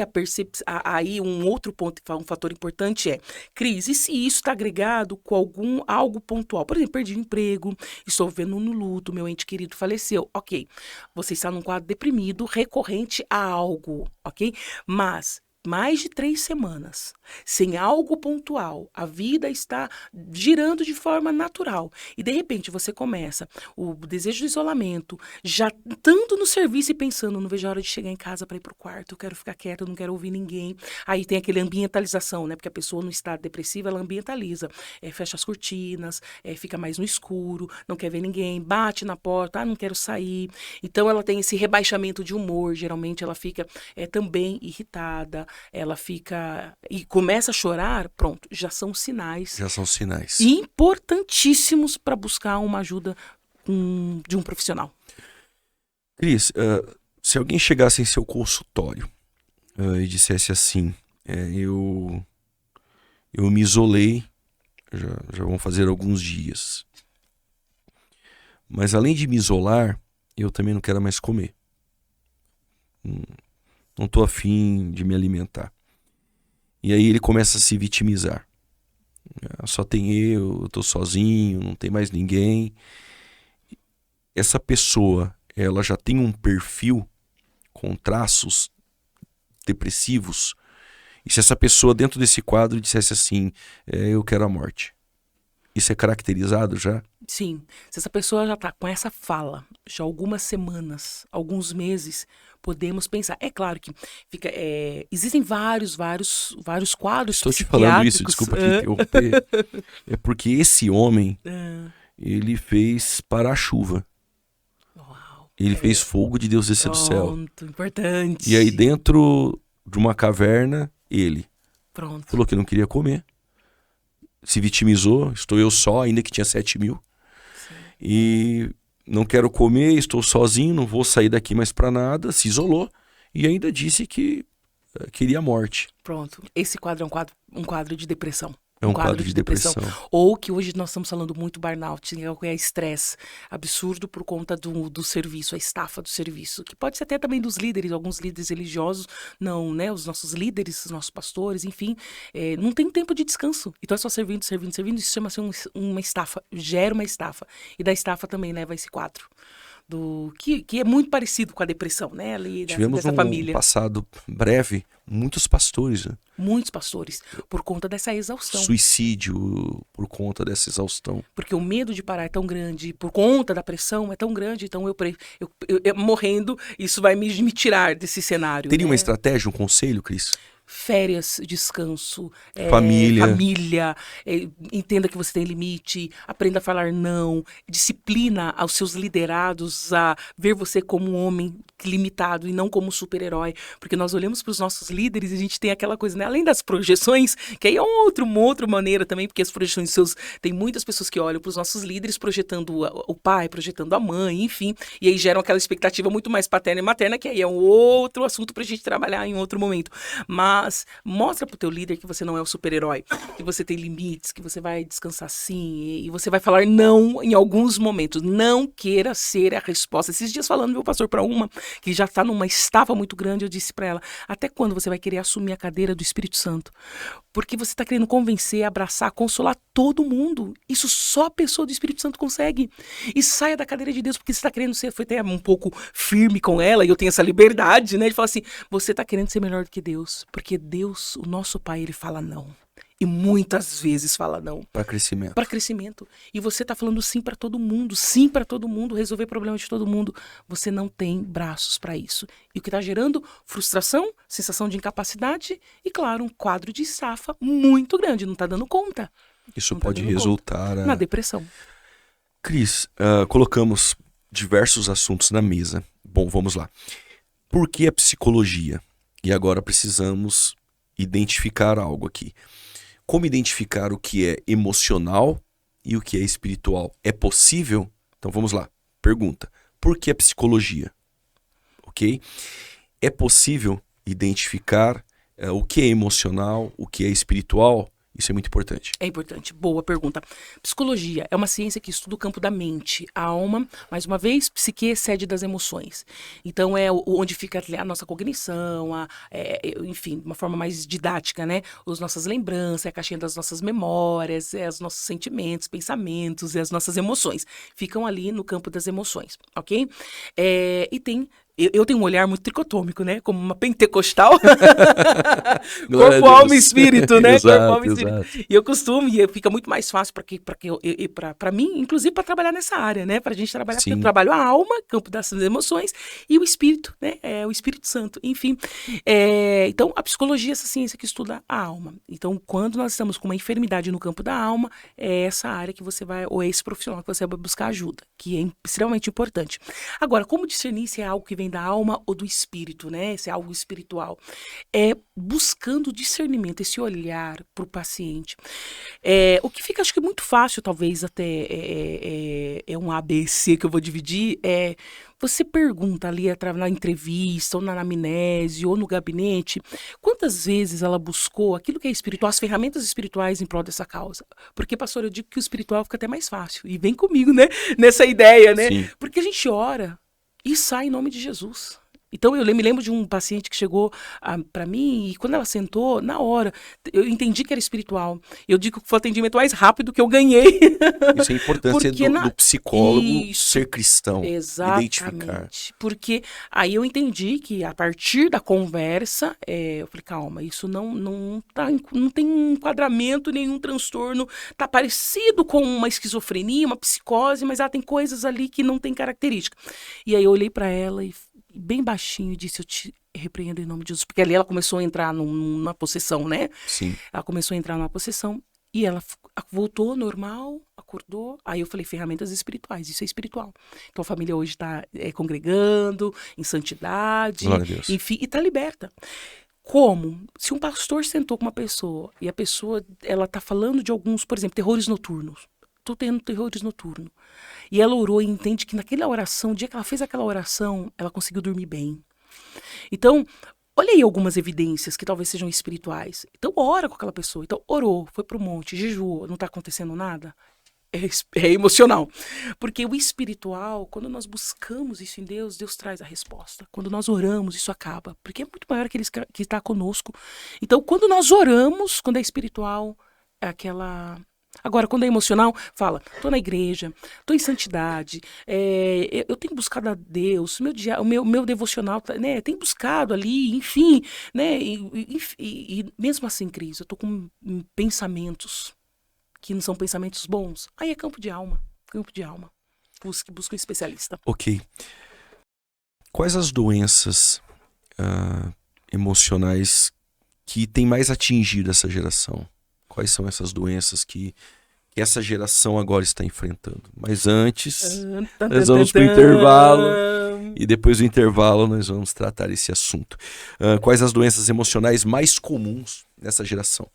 B: aí um outro ponto, um fator importante é, Cris, e se isso está agregado com algo pontual? Por exemplo, perdi o emprego, estou vivendo no luto, meu ente querido faleceu. Ok, você está num quadro deprimido recorrente a algo, ok? Mas mais de 3 semanas, sem algo pontual, a vida está girando de forma natural. E de repente você começa o desejo de isolamento, já estando no serviço e pensando, não vejo a hora de chegar em casa para ir pro quarto, eu quero ficar quieta, eu não quero ouvir ninguém. Aí tem aquele ambientalização, né? Porque a pessoa no estado depressivo, ela ambientaliza. Fecha as cortinas, fica mais no escuro, não quer ver ninguém, bate na porta, não quero sair. Então ela tem esse rebaixamento de humor, geralmente ela fica também irritada, ela fica e começa a chorar, pronto, já são sinais.
A: Já são sinais.
B: Importantíssimos para buscar uma ajuda de um profissional.
A: Cris, se alguém chegasse em seu consultório e dissesse assim, eu me isolei, já vão fazer alguns dias, mas além de me isolar, eu também não quero mais comer. Não estou afim de me alimentar. E aí ele começa a se vitimizar. Só tem eu estou sozinho, não tem mais ninguém. Essa pessoa, ela já tem um perfil com traços depressivos. E se essa pessoa dentro desse quadro dissesse assim, eu quero a morte. Isso é caracterizado já?
B: Sim. Se essa pessoa já está com essa fala, já algumas semanas, alguns meses, podemos pensar. É claro que existem vários quadros
A: Estou te falando isso, desculpa te interromper. É porque esse homem, ele fez para-chuva. Ele fez fogo de Deus descer do céu.
B: Pronto, importante.
A: E aí dentro de uma caverna, ele falou que não queria comer. Se vitimizou, estou eu só, ainda que tinha 7.000. Sim. E não quero comer, estou sozinho, não vou sair daqui mais para nada. Se isolou e ainda disse que queria a morte.
B: Pronto, esse quadro é um quadro de depressão.
A: É um quadro de depressão.
B: Ou que hoje nós estamos falando muito burnout, é estresse absurdo por conta do serviço, a estafa do serviço, que pode ser até também dos líderes, alguns líderes religiosos, não, né? Os nossos líderes, os nossos pastores, enfim, não tem tempo de descanso. Então é só servindo, isso chama-se uma estafa, gera uma estafa. E da estafa também leva esse quadro que é muito parecido com a depressão, né? Ali
A: Tivemos
B: dessa família.
A: passado breve, muitos pastores, né?
B: Muitos pastores, por conta dessa exaustão.
A: Suicídio por conta dessa exaustão.
B: Porque o medo de parar é tão grande, por conta da pressão é tão grande, então eu morrendo, isso vai me tirar desse cenário.
A: Teria
B: né?
A: uma estratégia, um conselho, Cris?
B: Férias, descanso,
A: Família,
B: entenda que você tem limite, aprenda a falar não, disciplina aos seus liderados a ver você como um homem limitado e não como um super-herói, porque nós olhamos para os nossos líderes e a gente tem aquela coisa, né? Além das projeções, que aí é uma outra maneira também, porque as projeções seus, tem muitas pessoas que olham para os nossos líderes projetando o pai, projetando a mãe, enfim, e aí geram aquela expectativa muito mais paterna e materna, que aí é um outro assunto para a gente trabalhar em outro momento. Mas mostra pro teu líder que você não é o super-herói, que você tem limites, que você vai descansar sim, e você vai falar não em alguns momentos. Não queira ser a resposta. Esses dias falando, meu pastor, para uma que já tá numa estafa muito grande, eu disse para ela, até quando você vai querer assumir a cadeira do Espírito Santo? Porque você tá querendo convencer, abraçar, consolar todo mundo. Isso só a pessoa do Espírito Santo consegue. E saia da cadeira de Deus, porque você tá querendo ser, foi até um pouco firme com ela, e eu tenho essa liberdade, né, de falar assim, você tá querendo ser melhor do que Deus, porque Deus, o nosso Pai, ele fala não. E muitas vezes fala não.
A: Para crescimento.
B: Para crescimento. E você tá falando sim para todo mundo, resolver problemas de todo mundo. Você não tem braços para isso. E o que tá gerando? Frustração, sensação de incapacidade e, claro, um quadro de estafa muito grande. Não tá dando conta.
A: Isso pode resultar
B: na depressão.
A: Cris, colocamos diversos assuntos na mesa. Bom, vamos lá. Por que a psicologia? E agora precisamos identificar algo aqui. Como identificar o que é emocional e o que é espiritual? É possível? Então vamos lá. Pergunta. Por que a psicologia? Ok? É possível identificar o que é emocional, o que é espiritual? Isso é muito importante.
B: É importante. Boa pergunta. Psicologia é uma ciência que estuda o campo da mente, a alma, mais uma vez, psique excede das emoções. Então é onde fica a nossa cognição, enfim, de uma forma mais didática, né? As nossas lembranças, a caixinha das nossas memórias, os nossos sentimentos, pensamentos e as nossas emoções. Ficam ali no campo das emoções, ok? E tem... Eu tenho um olhar muito tricotômico, né? Como uma pentecostal. Corpo, alma e espírito, né?
A: Exato,
B: corpo, alma e espírito. E eu costumo, e fica muito mais fácil para mim, inclusive para trabalhar nessa área, né? Pra gente trabalhar, porque eu trabalho a alma, campo das emoções, e o espírito, né? O Espírito Santo, enfim. Então, a psicologia é essa ciência que estuda a alma. Então, quando nós estamos com uma enfermidade no campo da alma, é essa área que você vai, ou é esse profissional que você vai buscar ajuda, que é extremamente importante. Agora, como discernir se é algo que vem da alma ou do espírito, né? Se é algo espiritual. É buscando discernimento, esse olhar para o paciente. O que fica, acho que muito fácil, talvez até é um ABC que eu vou dividir, você pergunta ali na entrevista, ou na anamnese, ou no gabinete, quantas vezes ela buscou aquilo que é espiritual, as ferramentas espirituais em prol dessa causa. Porque, pastor, eu digo que o espiritual fica até mais fácil. E vem comigo, né? Nessa ideia, né?
A: Sim.
B: Porque a gente ora e sai em nome de Jesus. Então, eu me lembro de um paciente que chegou para mim e quando ela sentou, na hora, eu entendi que era espiritual. Eu digo que foi o atendimento mais rápido que eu ganhei.
A: Isso é a importância do psicólogo ser cristão.
B: Exatamente.
A: Identificar.
B: Porque aí eu entendi que a partir da conversa, eu falei, calma, isso não tem um enquadramento, nenhum transtorno. Tá parecido com uma esquizofrenia, uma psicose, mas tem coisas ali que não tem característica. E aí eu olhei para ela e bem baixinho disse, eu te repreendo em nome de Jesus. Porque ali ela começou a entrar numa possessão, né?
A: Sim.
B: Ela começou a entrar numa possessão e ela voltou normal, acordou. Aí eu falei, ferramentas espirituais, isso é espiritual. Então a família hoje está congregando em santidade,
A: glória a Deus.
B: Enfim, e está liberta. Como? Se um pastor sentou com uma pessoa e a pessoa, ela tá falando de alguns, por exemplo, terrores noturnos. Tô tendo terrores noturnos. E ela orou e entende que naquela oração, o dia que ela fez aquela oração, ela conseguiu dormir bem. Então, olha aí algumas evidências que talvez sejam espirituais. Então, ora com aquela pessoa. Então, orou, foi pro monte, jejuou, não tá acontecendo nada. É emocional. Porque o espiritual, quando nós buscamos isso em Deus, Deus traz a resposta. Quando nós oramos, isso acaba. Porque é muito maior aquele que está conosco. Então, quando nós oramos, quando é espiritual, é aquela Agora, quando é emocional, fala, tô na igreja, tô em santidade, eu tenho buscado a Deus, o meu devocional, né, tem buscado ali, enfim, né, e mesmo assim, Cris, eu tô com pensamentos que não são pensamentos bons. Aí é campo de alma. Busca um especialista.
A: Ok. Quais as doenças emocionais que têm mais atingido essa geração? Quais são essas doenças que essa geração agora está enfrentando? Mas antes, nós vamos para o intervalo. E depois do intervalo nós vamos tratar esse assunto. Quais as doenças emocionais mais comuns nessa geração?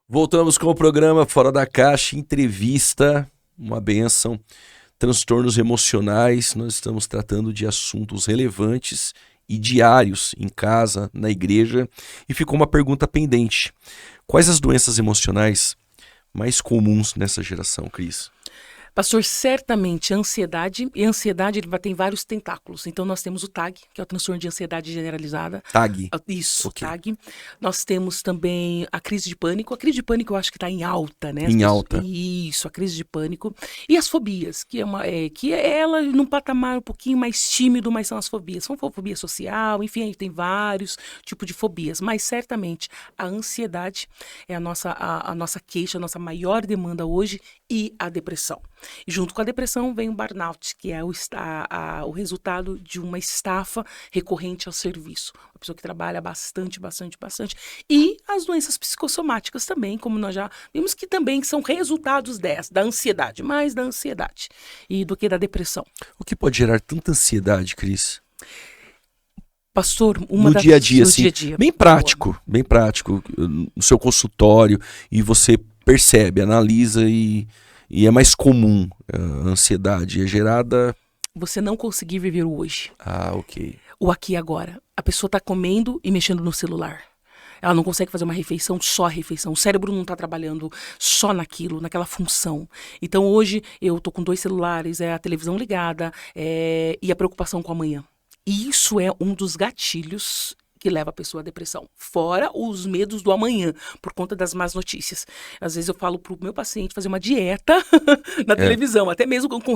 A: Voltamos com o programa Fora da Caixa, entrevista, uma bênção, transtornos emocionais. Nós estamos tratando de assuntos relevantes e diários em casa, na igreja. E ficou uma pergunta pendente. Quais as doenças emocionais mais comuns nessa geração, Cris?
B: Pastor, certamente a ansiedade, e a ansiedade ele tem vários tentáculos. Então nós temos o TAG, que é o transtorno de ansiedade generalizada.
A: TAG?
B: Isso,
A: okay.
B: TAG. Nós temos também a crise de pânico. A crise de pânico eu acho que está em alta, né?
A: Em alta.
B: Isso, a crise de pânico. E as fobias, que é ela num patamar um pouquinho mais tímido, mas são as fobias. São fobia social, enfim, aí tem vários tipos de fobias. Mas certamente a ansiedade é a nossa queixa, a nossa maior demanda hoje, e a depressão. E junto com a depressão vem o burnout, que é o resultado de uma estafa recorrente ao serviço. Uma pessoa que trabalha bastante. E as doenças psicossomáticas também, como nós já vimos, que também são resultados da ansiedade, mais da ansiedade e do que da depressão.
A: O que pode gerar tanta ansiedade, Cris?
B: Pastor,
A: no dia a dia, assim, bem prático, no seu consultório, e você percebe, analisa e é mais comum. A ansiedade é gerada...
B: Você não conseguir viver o hoje.
A: Ah, ok.
B: O aqui e agora. A pessoa está comendo e mexendo no celular. Ela não consegue fazer uma refeição, só refeição. O cérebro não está trabalhando só naquela função. Então hoje eu tô com 2 celulares, a televisão ligada, e a preocupação com amanhã. E isso é um dos gatilhos que leva a pessoa à depressão. Fora os medos do amanhã, por conta das más notícias. Às vezes eu falo pro meu paciente fazer uma dieta na televisão, até mesmo com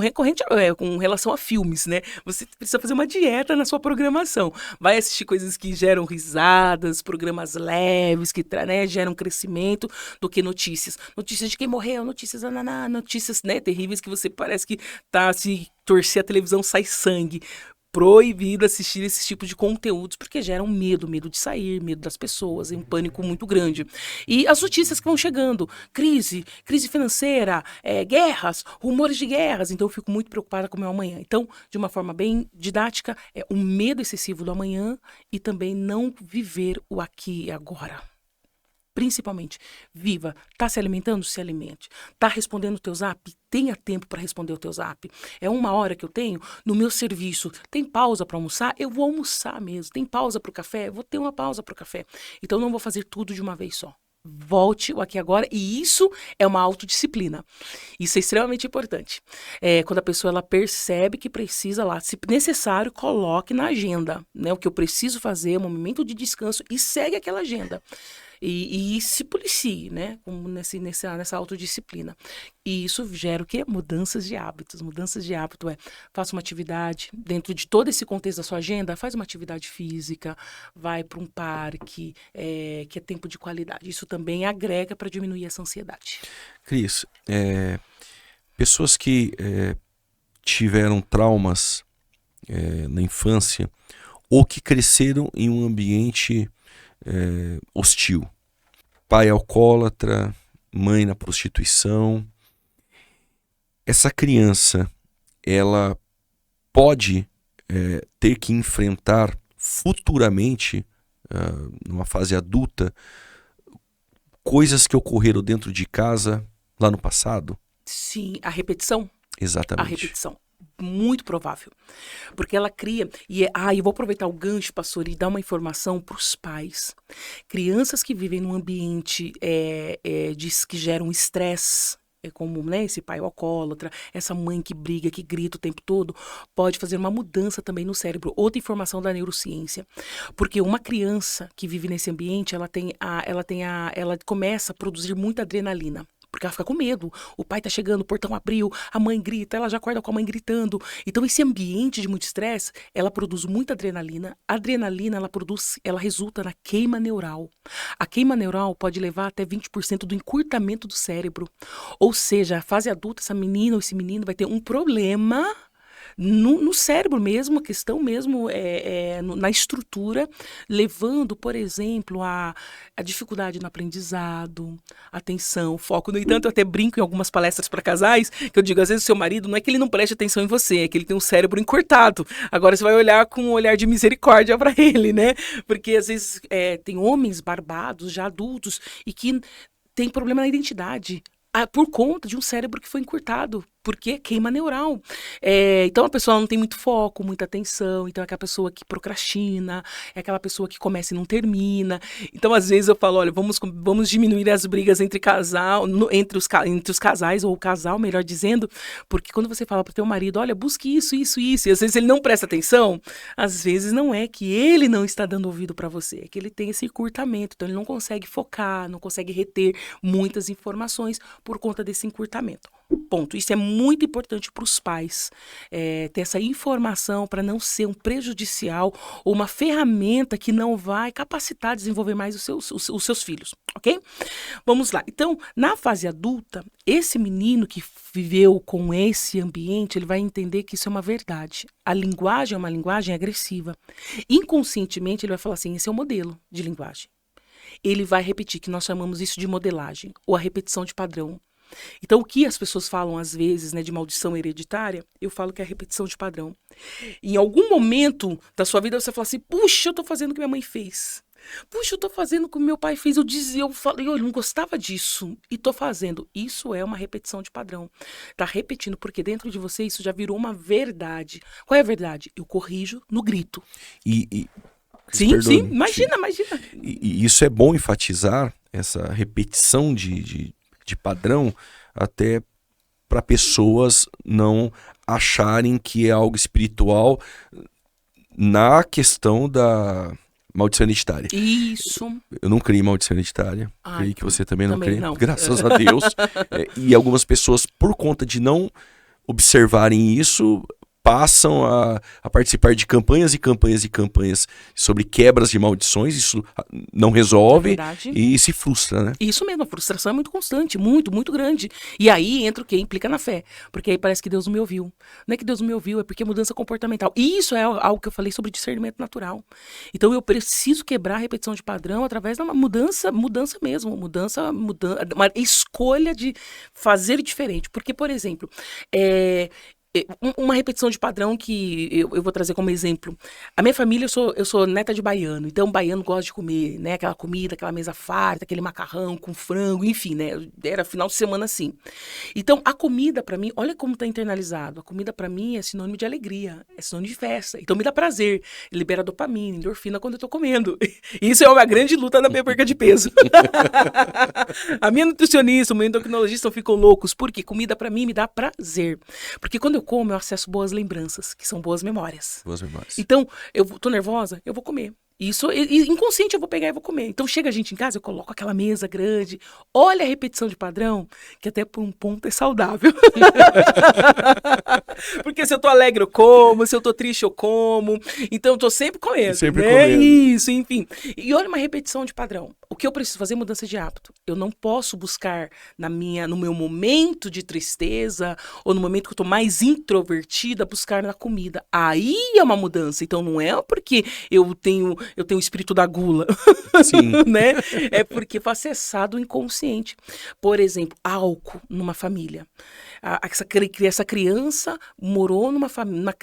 B: relação a filmes, né? Você precisa fazer uma dieta na sua programação. Vai assistir coisas que geram risadas, programas leves, que geram crescimento, do que notícias. Notícias de quem morreu, notícias terríveis, que você parece que se torcer a televisão sai sangue. Proibido assistir esse tipo de conteúdos, porque geram medo de sair, medo das pessoas, um pânico muito grande. E as notícias que vão chegando, crise financeira, guerras, rumores de guerras, então eu fico muito preocupada com o meu amanhã. Então, de uma forma bem didática, é um medo excessivo do amanhã e também não viver o aqui e agora. Principalmente, viva, tá se alimentando? Se alimente. Tá respondendo o teu zap? Tenha tempo para responder o teu zap. É 1 hora que eu tenho no meu serviço. Tem pausa para almoçar? Eu vou almoçar mesmo. Tem pausa para o café? Eu vou ter uma pausa para o café. Então, não vou fazer tudo de uma vez só. Volte o aqui e agora, e isso é uma autodisciplina. Isso é extremamente importante. Quando a pessoa ela percebe que precisa lá, se necessário, coloque na agenda, né? O que eu preciso fazer, um momento de descanso, e segue aquela agenda. E se policie, né? Como nessa autodisciplina. E isso gera o quê? Mudanças de hábitos. Mudanças de hábito faça uma atividade, dentro de todo esse contexto da sua agenda, faz uma atividade física, vai para um parque, que é tempo de qualidade. Isso também agrega para diminuir essa ansiedade.
A: Cris, pessoas que tiveram traumas na infância ou que cresceram em um ambiente hostil. Pai alcoólatra, mãe na prostituição. Essa criança, ela pode ter que enfrentar futuramente, numa fase adulta, coisas que ocorreram dentro de casa lá no passado?
B: Sim, a repetição?
A: Exatamente.
B: A repetição. Muito provável. Porque ela cria. Eu vou aproveitar o gancho, pastor, e dar uma informação para os pais. Crianças que vivem num ambiente que geram estresse, como, né, esse pai alcoólatra, essa mãe que briga, que grita o tempo todo, pode fazer uma mudança também no cérebro. Outra informação da neurociência. Porque uma criança que vive nesse ambiente, ela começa a produzir muita adrenalina. Porque ela fica com medo. O pai tá chegando, o portão abriu, a mãe grita, ela já acorda com a mãe gritando. Então, esse ambiente de muito estresse, ela produz muita adrenalina. A adrenalina, ela resulta na queima neural. A queima neural pode levar até 20% do encurtamento do cérebro. Ou seja, a fase adulta, essa menina ou esse menino vai ter um problema no cérebro mesmo, a questão mesmo na estrutura, levando, por exemplo, a dificuldade no aprendizado, atenção, foco. No entanto, eu até brinco em algumas palestras para casais, que eu digo, às vezes o seu marido não é que ele não preste atenção em você, é que ele tem um cérebro encurtado. Agora você vai olhar com um olhar de misericórdia para ele, né? Porque às vezes tem homens barbados, já adultos, e que tem problema na identidade, por conta de um cérebro que foi encurtado, porque queima neural. Então a pessoa não tem muito foco, muita atenção, então é aquela pessoa que procrastina, é aquela pessoa que começa e não termina. Então às vezes eu falo, olha, vamos diminuir as brigas entre os casais, ou o casal, melhor dizendo, porque quando você fala pro teu marido, olha, busque isso, isso, isso, e às vezes ele não presta atenção, às vezes não é que ele não está dando ouvido para você, é que ele tem esse encurtamento, então ele não consegue focar, não consegue reter muitas informações por conta desse encurtamento. Ponto. Isso é muito importante para os pais, ter essa informação para não ser um prejudicial ou uma ferramenta que não vai capacitar a desenvolver mais os seus filhos, ok? Vamos lá. Então, na fase adulta, esse menino que viveu com esse ambiente, ele vai entender que isso é uma verdade. A linguagem é uma linguagem agressiva. Inconscientemente, ele vai falar assim, esse é o modelo de linguagem. Ele vai repetir, que nós chamamos isso de modelagem, ou a repetição de padrão. Então, o que as pessoas falam às vezes, né, de maldição hereditária, eu falo que é a repetição de padrão. Em algum momento da sua vida você fala assim, puxa, eu tô fazendo o que minha mãe fez. Puxa, eu tô fazendo o que meu pai fez. Eu falei, eu não gostava disso e tô fazendo. Isso é uma repetição de padrão. Tá repetindo, porque dentro de você isso já virou uma verdade. Qual é a verdade? Eu corrijo no grito. Sim, imagina.
A: E isso é bom enfatizar, essa repetição de padrão, até para pessoas não acharem que é algo espiritual na questão da maldição hereditária.
B: Isso.
A: Eu não criei maldição hereditária. Creio que você também não crê.
B: Não.
A: Graças a Deus. E algumas pessoas, por conta de não observarem isso, passam a participar de campanhas e campanhas e campanhas sobre quebras de maldições. Isso não resolve e se frustra, né?
B: Isso mesmo, a frustração é muito constante, muito, muito grande. E aí entra o que? Implica na fé. Porque aí parece que Deus não me ouviu. Não é que Deus não me ouviu, é porque é mudança comportamental. E isso é algo que eu falei sobre discernimento natural. Então eu preciso quebrar a repetição de padrão através de uma mudança mesmo. Uma escolha de fazer diferente. Porque, por exemplo, Uma repetição de padrão que eu vou trazer como exemplo. A minha família, eu sou neta de baiano, então o baiano gosta de comer, né? Aquela comida, aquela mesa farta, aquele macarrão com frango, enfim, né? Era final de semana assim. Então, a comida pra mim, olha como tá internalizado. A comida pra mim é sinônimo de alegria, é sinônimo de festa. Então me dá prazer, libera dopamina, endorfina quando eu tô comendo. Isso é uma grande luta na minha perca de peso. A minha nutricionista, o meu endocrinologista ficam loucos, porque comida pra mim me dá prazer. Porque quando eu como, eu acesso boas lembranças, que são boas memórias.
A: Boas memórias.
B: Então, eu tô nervosa, eu vou comer. Isso, inconsciente eu vou pegar e vou comer. Então, chega a gente em casa, eu coloco aquela mesa grande, olha a repetição de padrão, que até por um ponto é saudável. Porque se eu tô alegre, eu como, se eu tô triste, eu como. Então, eu tô sempre comendo.
A: Sempre
B: né?
A: comendo.
B: Isso, enfim. E olha uma repetição de padrão. O que eu preciso fazer é mudança de hábito. Eu não posso buscar no meu momento de tristeza, ou no momento que eu tô mais introvertida, buscar na comida. Aí é uma mudança. Então, não é porque eu tenho o espírito da gula,
A: Sim.
B: né? É porque foi acessado o inconsciente. Por exemplo, álcool numa família. Essa criança morou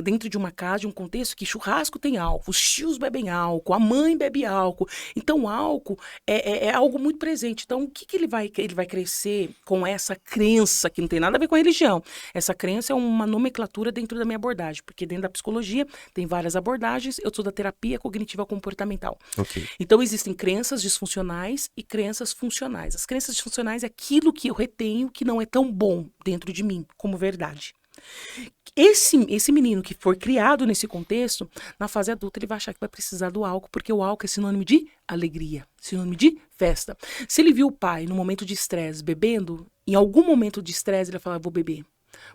B: dentro de uma casa, de um contexto que churrasco tem álcool, os tios bebem álcool, a mãe bebe álcool. Então, o álcool é algo muito presente. Então, o que ele vai crescer com essa crença, que não tem nada a ver com a religião. Essa crença é uma nomenclatura dentro da minha abordagem, porque dentro da psicologia tem várias abordagens, eu sou da terapia cognitiva comportamental.
A: Ok.
B: Então, existem crenças disfuncionais e crenças funcionais. As crenças disfuncionais é aquilo que eu retenho que não é tão bom dentro de mim como verdade. Esse menino que for criado nesse contexto, na fase adulta ele vai achar que vai precisar do álcool, porque o álcool é sinônimo de alegria, sinônimo de festa. Se ele viu o pai no momento de estresse bebendo, em algum momento de estresse ele vai falar, vou beber.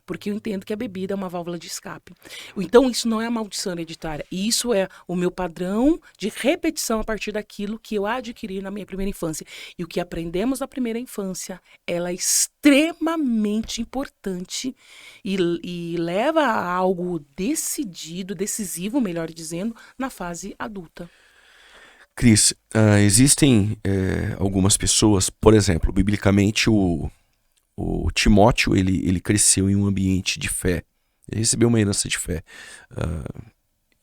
B: Porque eu entendo que a bebida é uma válvula de escape. Então, isso não é a maldição hereditária. Isso é o meu padrão de repetição a partir daquilo que eu adquiri na minha primeira infância. E o que aprendemos na primeira infância, ela é extremamente importante e leva a algo decisivo, melhor dizendo, na fase adulta.
A: Cris, existem algumas pessoas, por exemplo, biblicamente o Timóteo, ele cresceu em um ambiente de fé. Ele recebeu uma herança de fé.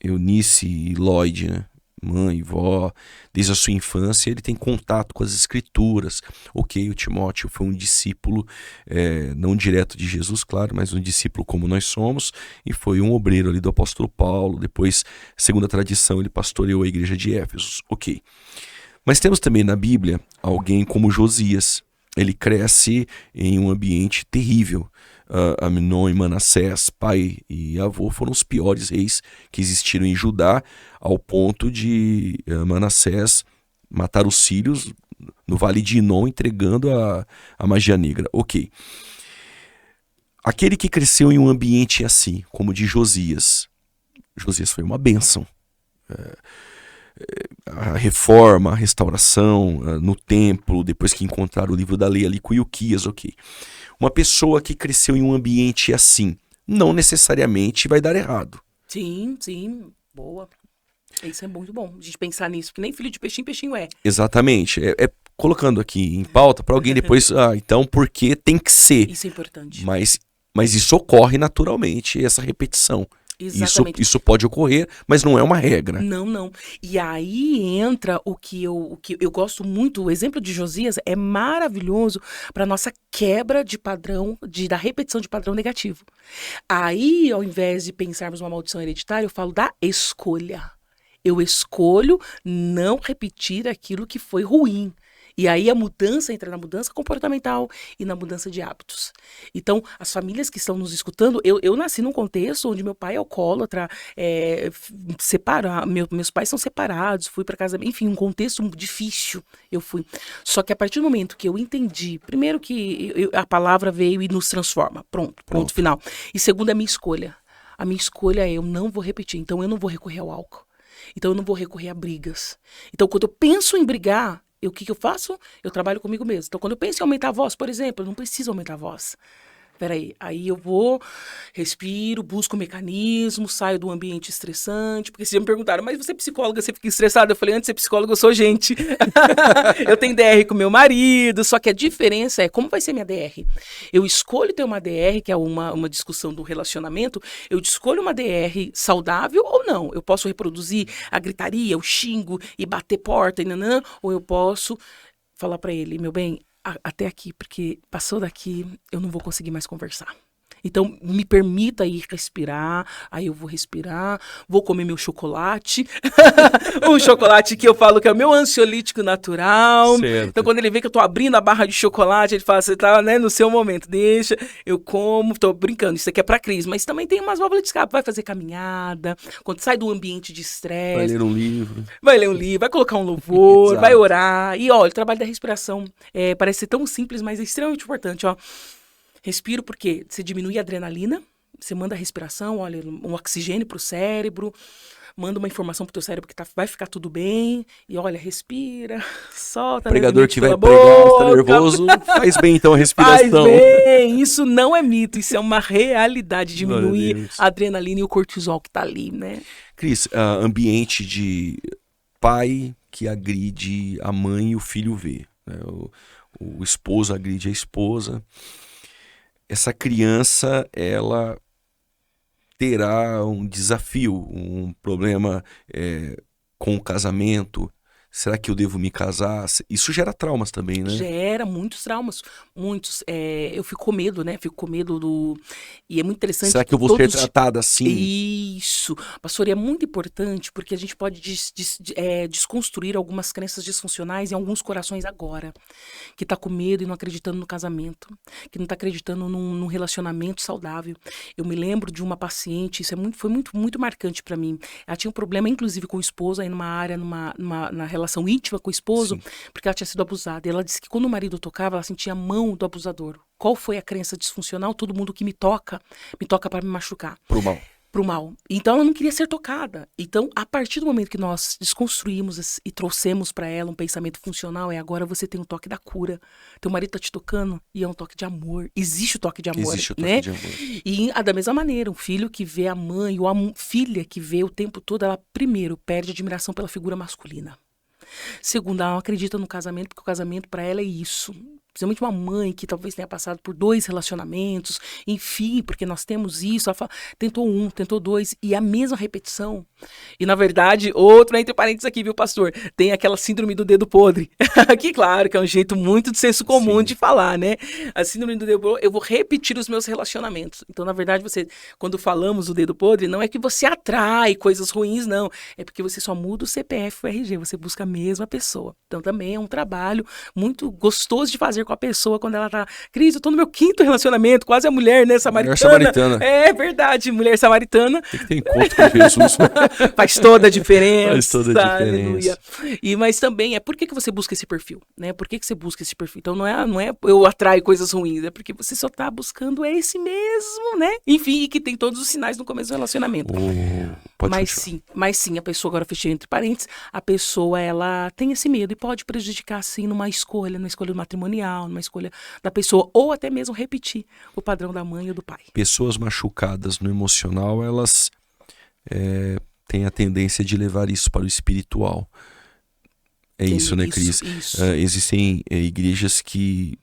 A: Eunice e Lloyd, né? Mãe e vó, desde a sua infância, ele tem contato com as escrituras. Ok, o Timóteo foi um discípulo, não direto de Jesus, claro, mas um discípulo como nós somos, e foi um obreiro ali do apóstolo Paulo. Depois, segundo a tradição, ele pastoreou a igreja de Éfeso. Ok. Mas temos também na Bíblia alguém como Josias. Ele cresce em um ambiente terrível. Aminon e Manassés, pai e avô, foram os piores reis que existiram em Judá, ao ponto de Manassés matar os sírios no Vale de Inom, entregando a magia negra. Ok. Aquele que cresceu em um ambiente assim, como o de Josias foi uma bênção. A reforma, a restauração no templo, depois que encontraram o livro da lei ali com Ilquias, ok. Uma pessoa que cresceu em um ambiente assim, não necessariamente vai dar errado.
B: Sim, boa. Isso é muito bom, a gente pensar nisso, porque nem filho de peixinho é.
A: Exatamente. Colocando aqui em pauta para alguém depois, então, porque tem que ser.
B: Isso é importante.
A: Mas isso ocorre naturalmente, essa repetição.
B: Exatamente.
A: Isso pode ocorrer, mas não é uma regra.
B: Não. E aí entra o que eu gosto muito, o exemplo de Josias é maravilhoso para nossa quebra de padrão, da repetição de padrão negativo. Aí, ao invés de pensarmos uma maldição hereditária, eu falo da escolha. Eu escolho não repetir aquilo que foi ruim. E aí a mudança entra na mudança comportamental e na mudança de hábitos. Então, as famílias que estão nos escutando, eu nasci num contexto onde meu pai é alcoólatra, meus pais são separados, fui para casa, enfim, um contexto difícil eu fui. Só que a partir do momento que eu entendi, primeiro que a palavra veio e nos transforma, pronto, final. E segundo, a minha escolha. A minha escolha é eu não vou repetir, então eu não vou recorrer ao álcool. Então eu não vou recorrer a brigas. Então, quando eu penso em brigar, o que eu faço? Eu trabalho comigo mesmo. Então, quando eu penso em aumentar a voz, por exemplo, eu não preciso aumentar a voz. Peraí, aí eu vou, respiro, busco o mecanismo, saio do ambiente estressante, porque vocês já me perguntaram, mas você é psicóloga, você fica estressada? Eu falei, antes de ser psicóloga, eu sou gente. Eu tenho DR com meu marido, só que a diferença é, como vai ser minha DR? Eu escolho ter uma DR, que é uma discussão do relacionamento, eu escolho uma DR saudável ou não? Eu posso reproduzir a gritaria, o xingo e bater porta, ou eu posso falar pra ele, meu bem, até aqui, porque passou daqui, eu não vou conseguir mais conversar. Então, me permita ir respirar, aí eu vou respirar, vou comer meu chocolate, um chocolate que eu falo que é o meu ansiolítico natural.
A: Certo.
B: Então, quando ele vê que eu tô abrindo a barra de chocolate, ele fala, você tá, né, no seu momento, deixa, eu como, tô brincando, isso aqui é pra crise, mas também tem umas válvulas de escape, vai fazer caminhada, quando sai do ambiente de
A: Vai
B: estresse,
A: ler um livro.
B: vai colocar um louvor,
A: Exato.
B: vai orar, e olha, o trabalho da respiração parece ser tão simples, mas é extremamente importante, ó. Respiro porque você diminui a adrenalina, você manda a respiração, olha, um oxigênio pro cérebro, manda uma informação pro teu cérebro que vai ficar tudo bem, e olha, respira, solta.
A: O pregador que vai
B: pela
A: pregar, está
B: boca.
A: nervoso, faz bem então a
B: Faz
A: respiração.
B: bem, isso não é mito, isso é uma realidade,
A: Glória a
B: diminuir
A: Deus.
B: a adrenalina e o cortisol que tá ali, né?
A: Cris, ambiente de pai que agride a mãe e o filho vê, né? O esposo agride a esposa. Essa criança, ela terá um desafio, um problema com o casamento. Será que eu devo me casar? Isso gera traumas também, né?
B: Gera muitos traumas, muitos. Eu fico com medo, né? Fico com medo do... E é muito interessante...
A: Será que eu vou ser tratada assim?
B: Isso. Pastor, e é muito importante porque a gente pode desconstruir algumas crenças disfuncionais em alguns corações agora. Que tá com medo e não acreditando no casamento. Que não tá acreditando num relacionamento saudável. Eu me lembro de uma paciente, isso foi muito marcante para mim. Ela tinha um problema, inclusive, com o esposo, aí numa área, na relação íntima com o esposo,
A: Sim.
B: porque ela tinha sido abusada. E ela disse que quando o marido tocava, ela sentia a mão do abusador. Qual foi a crença disfuncional? Todo mundo que me toca para me machucar.
A: Pro mal.
B: Pro mal. Então ela não queria ser tocada. Então, a partir do momento que nós desconstruímos e trouxemos para ela um pensamento funcional, agora você tem um toque da cura. Teu marido tá te tocando e é um toque de amor. Existe o toque de amor,
A: Existe o toque
B: né?
A: de amor.
B: E da mesma maneira, um filho que vê a mãe ou a filha que vê o tempo todo, ela primeiro perde admiração pela figura masculina. Segundo, ela não acredita no casamento, porque o casamento para ela é isso. Principalmente uma mãe que talvez tenha passado por 2 relacionamentos, enfim, porque nós temos isso, ela fala, tentou 1, tentou 2, e a mesma repetição. E na verdade, outro entre parênteses aqui, viu, pastor? Tem aquela síndrome do dedo podre. Que claro, que é um jeito muito de senso comum, sim, de falar, né? A síndrome do dedo podre, eu vou repetir os meus relacionamentos. Então, na verdade, quando falamos do dedo podre, não é que você atrai coisas ruins, não. É porque você só muda o CPF, o RG, você busca a mesma pessoa. Então, também é um trabalho muito gostoso de fazer com a pessoa quando ela tá... Cris, eu tô no meu 5º relacionamento, quase a mulher, né? Samaritana.
A: Mulher samaritana.
B: É verdade, mulher samaritana.
A: Tem que ter encontro com Jesus.
B: Faz toda a diferença.
A: Faz toda a diferença.
B: Aleluia. Mas também por que você busca esse perfil, né? Por que você busca esse perfil? Então não é eu atraio coisas ruins, é porque você só tá buscando esse mesmo, né? Enfim, e que tem todos os sinais no começo do relacionamento. Mas sim, a pessoa, agora fechei entre parênteses, a pessoa, ela tem esse medo e pode prejudicar, sim, numa escolha matrimonial, numa escolha da pessoa, ou até mesmo repetir o padrão da mãe ou do pai.
A: Pessoas machucadas no emocional, elas têm a tendência de levar isso para o espiritual. Isso, né, Cris?
B: Isso.
A: Existem igrejas que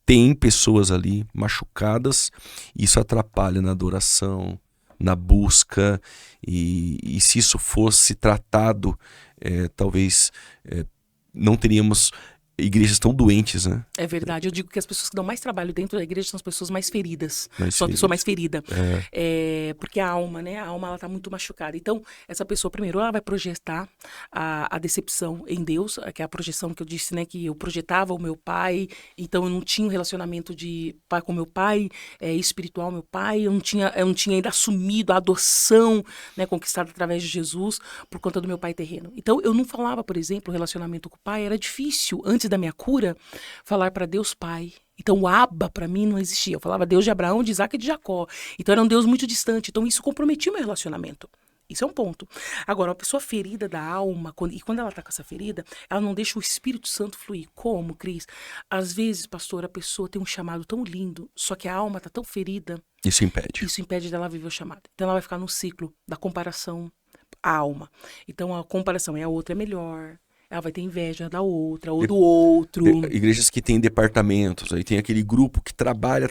A: têm pessoas ali machucadas, isso atrapalha na adoração, na busca, e se isso fosse tratado, talvez não teríamos igrejas tão doentes, né?
B: É verdade, eu digo que as pessoas que dão mais trabalho dentro da igreja são as pessoas mais feridas. São a pessoa mais ferida. Porque a alma, né? A alma, ela tá muito machucada. Então, essa pessoa, primeiro, ela vai projetar a decepção em Deus, que é a projeção que eu disse, né? Que eu projetava o meu pai, então eu não tinha um relacionamento de pai com meu pai, espiritual, meu pai, eu não tinha ainda assumido a adoção, né? Conquistada através de Jesus, por conta do meu pai terreno. Então, eu não falava, por exemplo, o relacionamento com o pai, era difícil, antes da minha cura, falar para Deus Pai. Então o Abba para mim não existia. Eu falava Deus de Abraão, de Isaac e de Jacó. Então era um Deus muito distante. Então isso comprometia o meu relacionamento. Isso é um ponto. Agora, uma pessoa ferida da alma, quando ela tá com essa ferida, ela não deixa o Espírito Santo fluir. Como, Cris? Às vezes, pastor, a pessoa tem um chamado tão lindo, só que a alma tá tão ferida.
A: Isso impede.
B: Isso impede dela viver o chamado. Então ela vai ficar no ciclo da comparação à alma. Então a comparação é a outra é melhor. Ela vai ter inveja da outra ou do outro.
A: Igrejas que têm departamentos, aí tem aquele grupo que trabalha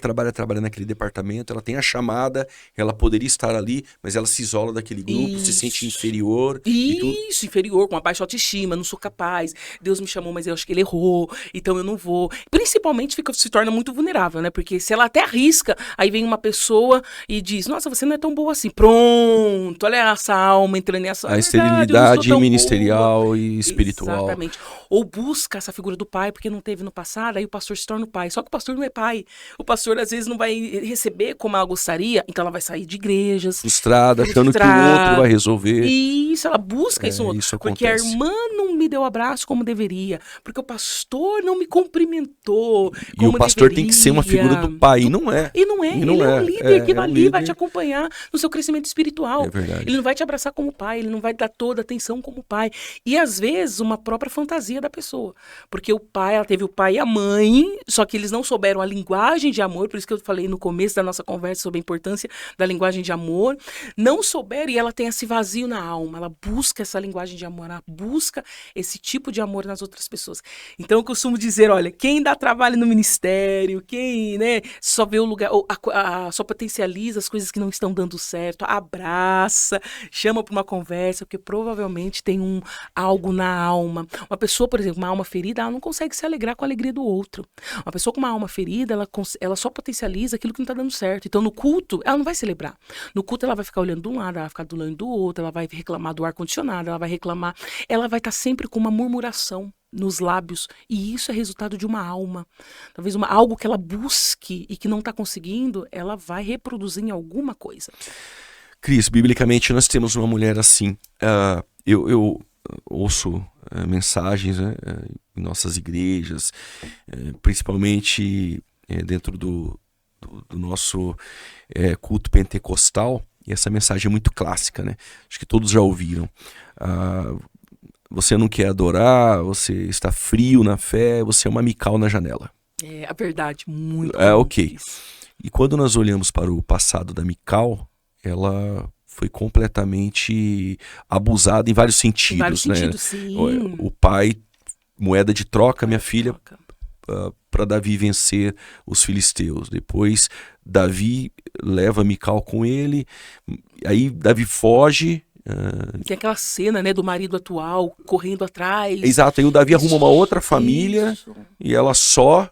A: naquele departamento, ela tem a chamada, ela poderia estar ali, mas ela se isola daquele grupo, se sente inferior.
B: Isso, inferior, com uma baixa autoestima, não sou capaz, Deus me chamou, mas eu acho que ele errou, então eu não vou. Principalmente se torna muito vulnerável, né? Porque se ela até arrisca, aí vem uma pessoa e diz, nossa, você não é tão boa assim. Pronto, olha essa alma entrando nessa...
A: A esterilidade ministerial e espiritual.
B: Exatamente. Ou busca essa figura do pai, porque não teve no passado, aí o pastor se torna o pai. Só que o pastor não é pai. O pastor, às vezes, não vai receber como ela gostaria, então ela vai sair de igrejas.
A: Frustrada, achando que o outro vai resolver.
B: Isso, ela busca isso no outro.
A: Isso
B: porque a irmã não me deu abraço como deveria. Porque o pastor não me cumprimentou como
A: E o pastor
B: deveria.
A: tem que ser uma figura do pai, e não é.
B: E não é, ele é um líder que ali vai te acompanhar no seu crescimento espiritual.
A: É verdade.
B: Ele não vai te abraçar como pai, ele não vai dar toda a atenção como pai. E às vezes uma própria fantasia da pessoa. Porque o pai, ela teve o pai e a mãe, só que eles não souberam a linguagem de amor, por isso que eu falei no começo da nossa conversa sobre a importância da linguagem de amor. Não souberam e ela tem esse vazio na alma, ela busca essa linguagem de amor, ela busca esse tipo de amor nas outras pessoas. Então eu costumo dizer, olha, quem dá trabalho no ministério, quem, né, só vê o lugar, só potencializa as coisas que não estão dando certo, abraça, chama para uma conversa, porque provavelmente tem algo na alma. Uma pessoa, por exemplo, uma alma ferida, ela não consegue se alegrar com a alegria do outro. Uma pessoa com uma alma ferida, ela só potencializa aquilo que não está dando certo. Então, no culto, ela não vai celebrar. No culto, ela vai ficar olhando de um lado, ela vai ficar do lado do outro, ela vai reclamar do ar-condicionado, ela vai estar sempre com uma murmuração nos lábios. E isso é resultado de uma alma. Talvez algo que ela busque e que não está conseguindo, ela vai reproduzir em alguma coisa.
A: Cris, biblicamente nós temos uma mulher assim. Eu ouço mensagens, né, em nossas igrejas, principalmente dentro do nosso culto pentecostal, e essa mensagem é muito clássica, né? Acho que todos já ouviram. Você não quer adorar, você está frio na fé, você é uma Mical na janela.
B: É a verdade, muito.
A: Ok. E quando nós olhamos para o passado da Mical, ela foi completamente abusada em vários sentidos. Em vários sentidos,
B: sim.
A: O pai, moeda de troca, minha filha, para Davi vencer os filisteus. Depois, Davi leva Mical com ele, aí Davi foge.
B: Tem aquela cena, né, do marido atual correndo atrás.
A: Exato, aí o Davi arruma uma outra família e ela só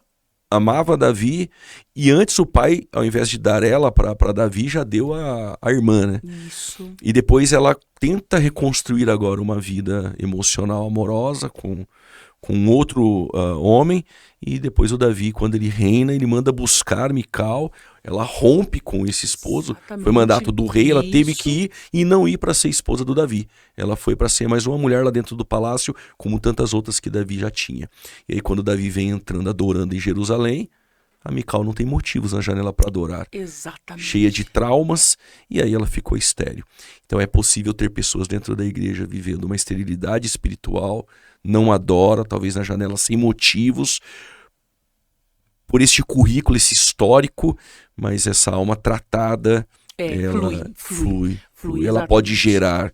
A: amava Davi, e antes o pai, ao invés de dar ela para Davi, já deu a irmã, né?
B: Isso.
A: E depois ela tenta reconstruir agora uma vida emocional amorosa com outro homem, e depois o Davi, quando ele reina, ele manda buscar Mical, ela rompe com esse esposo. Exatamente. Foi mandato do rei, ela teve que ir e não ir para ser esposa do Davi. Ela foi para ser mais uma mulher lá dentro do palácio, como tantas outras que Davi já tinha. E aí quando Davi vem entrando, adorando em Jerusalém, a Mical não tem motivos na janela para adorar.
B: Exatamente.
A: Cheia de traumas, e aí ela ficou estéril. Então é possível ter pessoas dentro da igreja vivendo uma esterilidade espiritual, não adora, talvez na janela sem motivos, por este currículo, esse histórico, mas essa alma tratada, ela flui. Ela pode gerar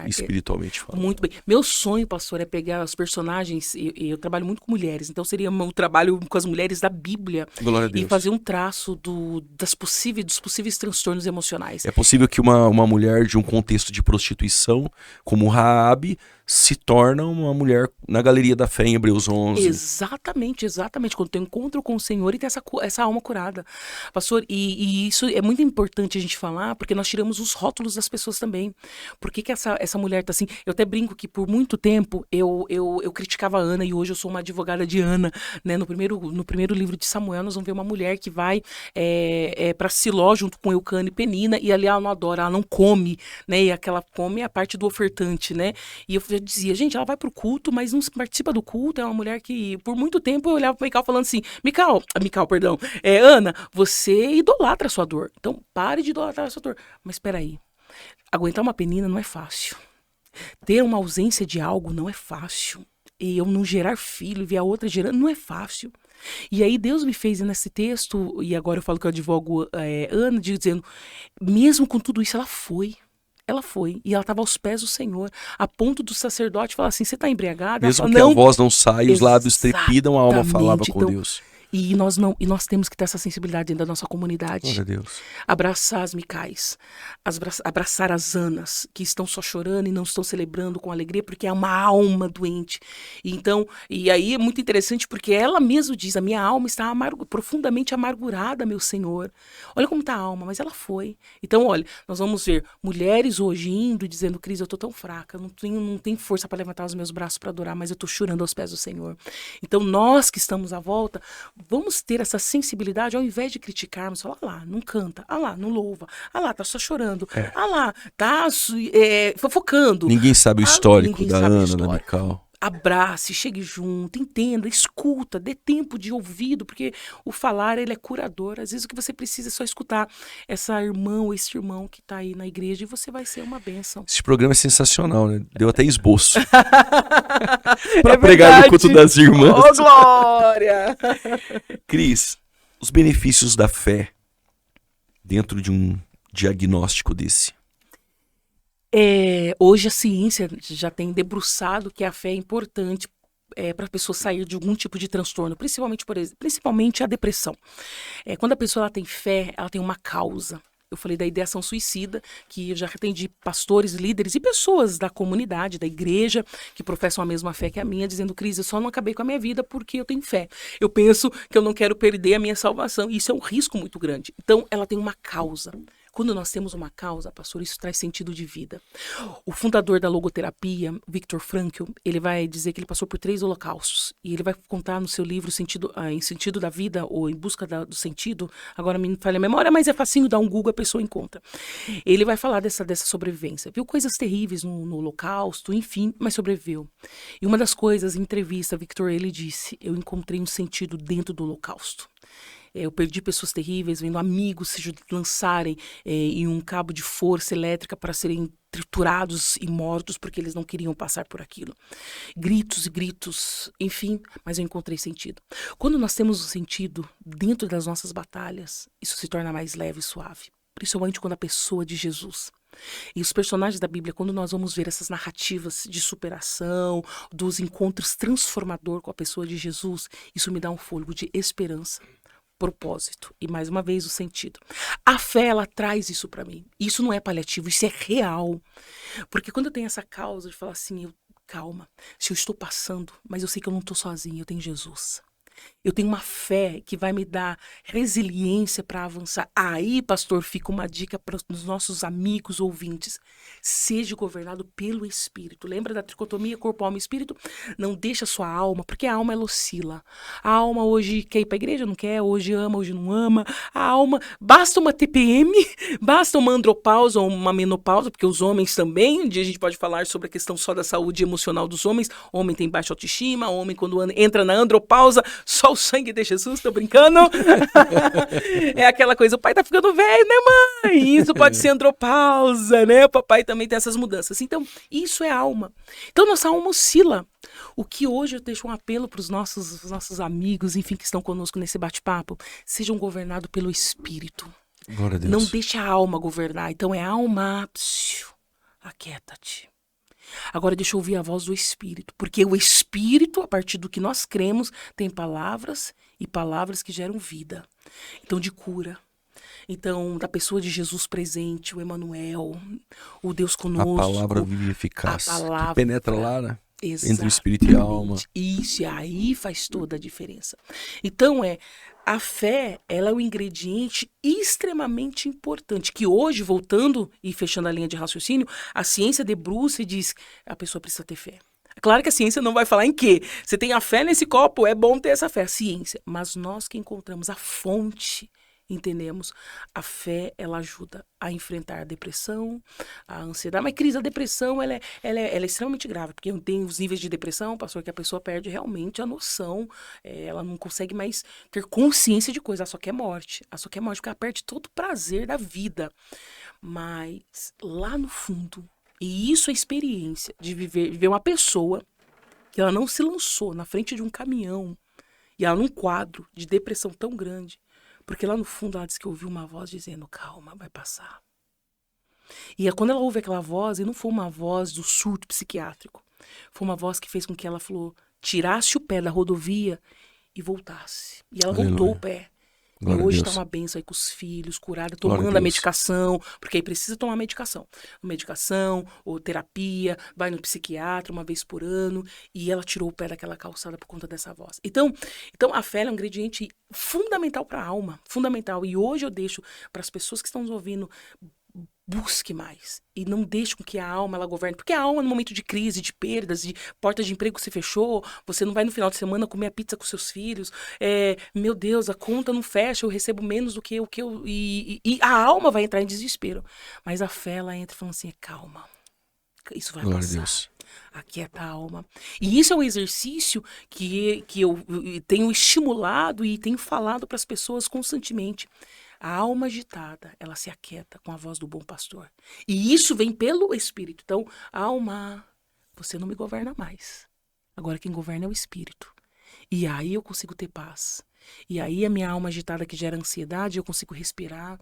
A: espiritualmente falando.
B: Muito bem. Meu sonho, pastor, é pegar os personagens, eu trabalho muito com mulheres, então seria um trabalho com as mulheres da Bíblia.
A: Glória a Deus.
B: E fazer um traço dos possíveis transtornos emocionais.
A: É possível que uma mulher de um contexto de prostituição, como Raabe, se torna uma mulher na galeria da fé em Hebreus 11.
B: Exatamente. Quando tem um encontro com o Senhor e tem essa alma curada. Pastor, e isso é muito importante a gente falar, porque nós tiramos os rótulos das pessoas também. Por que essa mulher tá assim? Eu até brinco que por muito tempo eu criticava a Ana, e hoje eu sou uma advogada de Ana, né? No primeiro livro de Samuel nós vamos ver uma mulher que vai para Siló junto com Eucana e Penina, e ali ela não adora, ela não come, né? E aquela come é a parte do ofertante, né? E eu dizia, gente, ela vai pro culto, mas não participa do culto. É uma mulher que por muito tempo eu olhava pra Mical falando assim, Mical, perdão, Ana, você idolatra a sua dor, então pare de idolatrar a sua dor. Mas peraí, Aguentar uma penina não é fácil. Ter uma ausência de algo não é fácil. E eu não gerar filho e ver a outra gerando não é fácil. E aí Deus me fez nesse texto, e agora eu falo que eu advogo Ana, dizendo, mesmo com tudo isso, ela foi. Ela foi, e ela estava aos pés do Senhor, a ponto do sacerdote falar assim, você está embriagada?
A: Mesmo
B: ela
A: que
B: fala,
A: a voz não saia, os lábios
B: Exatamente.
A: trepidam, a alma falava com
B: Então,
A: Deus.
B: E nós temos que ter essa sensibilidade dentro da nossa comunidade.
A: Glória a Deus.
B: Abraçar as Micais, abraçar as Anas, que estão só chorando e não estão celebrando com alegria, porque é uma alma doente. Então, e aí é muito interessante, porque ela mesma diz, a minha alma está profundamente amargurada, meu Senhor. Olha como está a alma, mas ela foi. Então, olha, nós vamos ver mulheres hoje indo e dizendo, Cris, eu estou tão fraca, não tenho força para levantar os meus braços para adorar, mas eu estou chorando aos pés do Senhor. Então, nós que estamos à volta, vamos ter essa sensibilidade, ao invés de criticarmos, falar, lá, não canta, lá, não louva, lá, tá só chorando, lá, tá fofocando.
A: Ninguém sabe o histórico da Ana, da
B: histórico.
A: Mical.
B: Abrace, chegue junto, entenda, escuta, dê tempo de ouvido, porque o falar, ele é curador. Às vezes o que você precisa é só escutar essa irmã ou esse irmão que tá aí na igreja e você vai ser uma bênção.
A: Esse programa é sensacional, né? Deu até esboço. Pra pregar no culto das irmãs.
B: Oh, glória!
A: Cris, os benefícios da fé dentro de um diagnóstico desse.
B: Hoje a ciência já tem debruçado que a fé é importante para a pessoa sair de algum tipo de transtorno, principalmente a depressão. Quando a pessoa ela tem fé, ela tem uma causa. Eu falei da ideação suicida, que eu já atendi pastores, líderes e pessoas da comunidade, da igreja, que professam a mesma fé que a minha, dizendo, Cris, eu só não acabei com a minha vida porque eu tenho fé. Eu penso que eu não quero perder a minha salvação. E isso é um risco muito grande. Então, ela tem uma causa. Quando nós temos uma causa, pastor, isso traz sentido de vida. O fundador da logoterapia, Viktor Frankl, ele vai dizer que ele passou por 3 holocaustos. E ele vai contar no seu livro Em Sentido da Vida, ou Em Busca do Sentido. Agora me falha a memória, mas é facinho dar um Google, a pessoa encontra. Ele vai falar dessa sobrevivência. Viu coisas terríveis no holocausto, enfim, mas sobreviveu. E uma das coisas, em entrevista, Viktor, ele disse, eu encontrei um sentido dentro do holocausto. Eu perdi pessoas terríveis, vendo amigos se lançarem em um cabo de força elétrica para serem triturados e mortos porque eles não queriam passar por aquilo. Gritos e gritos, enfim, mas eu encontrei sentido. Quando nós temos um sentido dentro das nossas batalhas, isso se torna mais leve e suave. Principalmente quando a pessoa de Jesus. E os personagens da Bíblia, quando nós vamos ver essas narrativas de superação, dos encontros transformador com a pessoa de Jesus, isso me dá um fôlego de esperança. Propósito e mais uma vez o sentido. A fé, ela traz isso para mim. Isso não é paliativo, isso é real. Porque quando eu tenho essa causa de falar assim, calma, se eu estou passando, mas eu sei que eu não estou sozinha, eu tenho Jesus. Eu tenho uma fé que vai me dar resiliência para avançar. Aí, pastor, fica uma dica para os nossos amigos ouvintes. Seja governado pelo Espírito. Lembra da tricotomia corpo, alma e espírito? Não deixa a sua alma, porque a alma ela oscila. A alma hoje quer ir para a igreja, não quer. Hoje ama, hoje não ama. A alma, basta uma TPM, basta uma andropausa ou uma menopausa, porque os homens também, um dia a gente pode falar sobre a questão só da saúde emocional dos homens. Homem tem baixa autoestima, homem quando entra na andropausa, só o sangue de Jesus, tô brincando. É aquela coisa, o pai tá ficando velho, né, mãe? Isso pode ser andropausa, né? O papai também tem essas mudanças. Então, isso é alma. Então, nossa alma oscila. O que hoje eu deixo um apelo para os nossos amigos, enfim, que estão conosco nesse bate-papo, sejam governados pelo Espírito.
A: Glória a Deus.
B: Não deixe a alma governar. Então, é alma, aquieta-te. Agora deixa eu ouvir a voz do Espírito, porque o Espírito, a partir do que nós cremos, tem palavras e palavras que geram vida. Então, de cura. Então, da pessoa de Jesus presente, o Emanuel, o Deus conosco.
A: A palavra viva e eficaz,
B: palavra,
A: que penetra lá, né?
B: Exatamente.
A: Entre o espírito e a alma.
B: Isso, e aí faz toda a diferença. Então, a fé, ela é um ingrediente extremamente importante, que hoje, voltando e fechando a linha de raciocínio, a ciência debruça e diz que a pessoa precisa ter fé. É claro que a ciência não vai falar em quê? Você tem a fé nesse copo, é bom ter essa fé, a ciência. Mas nós que encontramos a fonte Entendemos? A fé, ela ajuda a enfrentar a depressão, a ansiedade. Mas, Cris, a depressão, ela é extremamente grave, porque tem os níveis de depressão, pastor, que a pessoa perde realmente a noção, ela não consegue mais ter consciência de coisa, ela só quer morte. Ela só quer morte, porque ela perde todo o prazer da vida. Mas, lá no fundo, e isso é experiência de viver uma pessoa que ela não se lançou na frente de um caminhão, e ela num quadro de depressão tão grande, porque lá no fundo ela disse que ouviu uma voz dizendo, calma, vai passar. E quando ela ouve aquela voz, e não foi uma voz do surto psiquiátrico, foi uma voz que fez com que ela falou, tirasse o pé da rodovia e voltasse. E ela voltou o pé.
A: Glória
B: e hoje
A: a
B: está
A: Deus.
B: uma benção aí com os filhos, curada,
A: Glória a
B: tomando a
A: Deus.
B: medicação, porque aí precisa tomar medicação. Medicação ou terapia, vai no psiquiatra uma vez por ano, e ela tirou o pé daquela calçada por conta dessa voz. Então a fé é um ingrediente fundamental para a alma, fundamental. E hoje eu deixo para as pessoas que estão nos ouvindo, busque mais e não deixe com que a alma ela governe, porque a alma no momento de crise, de perdas, de porta de emprego se fechou, você não vai no final de semana comer a pizza com seus filhos, meu Deus, a conta não fecha, eu recebo menos do que o que eu... E a alma vai entrar em desespero, mas a fé ela entra falando assim, calma, isso vai
A: Glória a
B: passar.
A: Deus.
B: Aquieta a alma. E isso é um exercício que eu tenho estimulado e tenho falado para as pessoas constantemente. A alma agitada, ela se aquieta com a voz do bom pastor. E isso vem pelo Espírito. Então, alma, você não me governa mais. Agora quem governa é o Espírito. E aí eu consigo ter paz. E aí a minha alma agitada que gera ansiedade, eu consigo respirar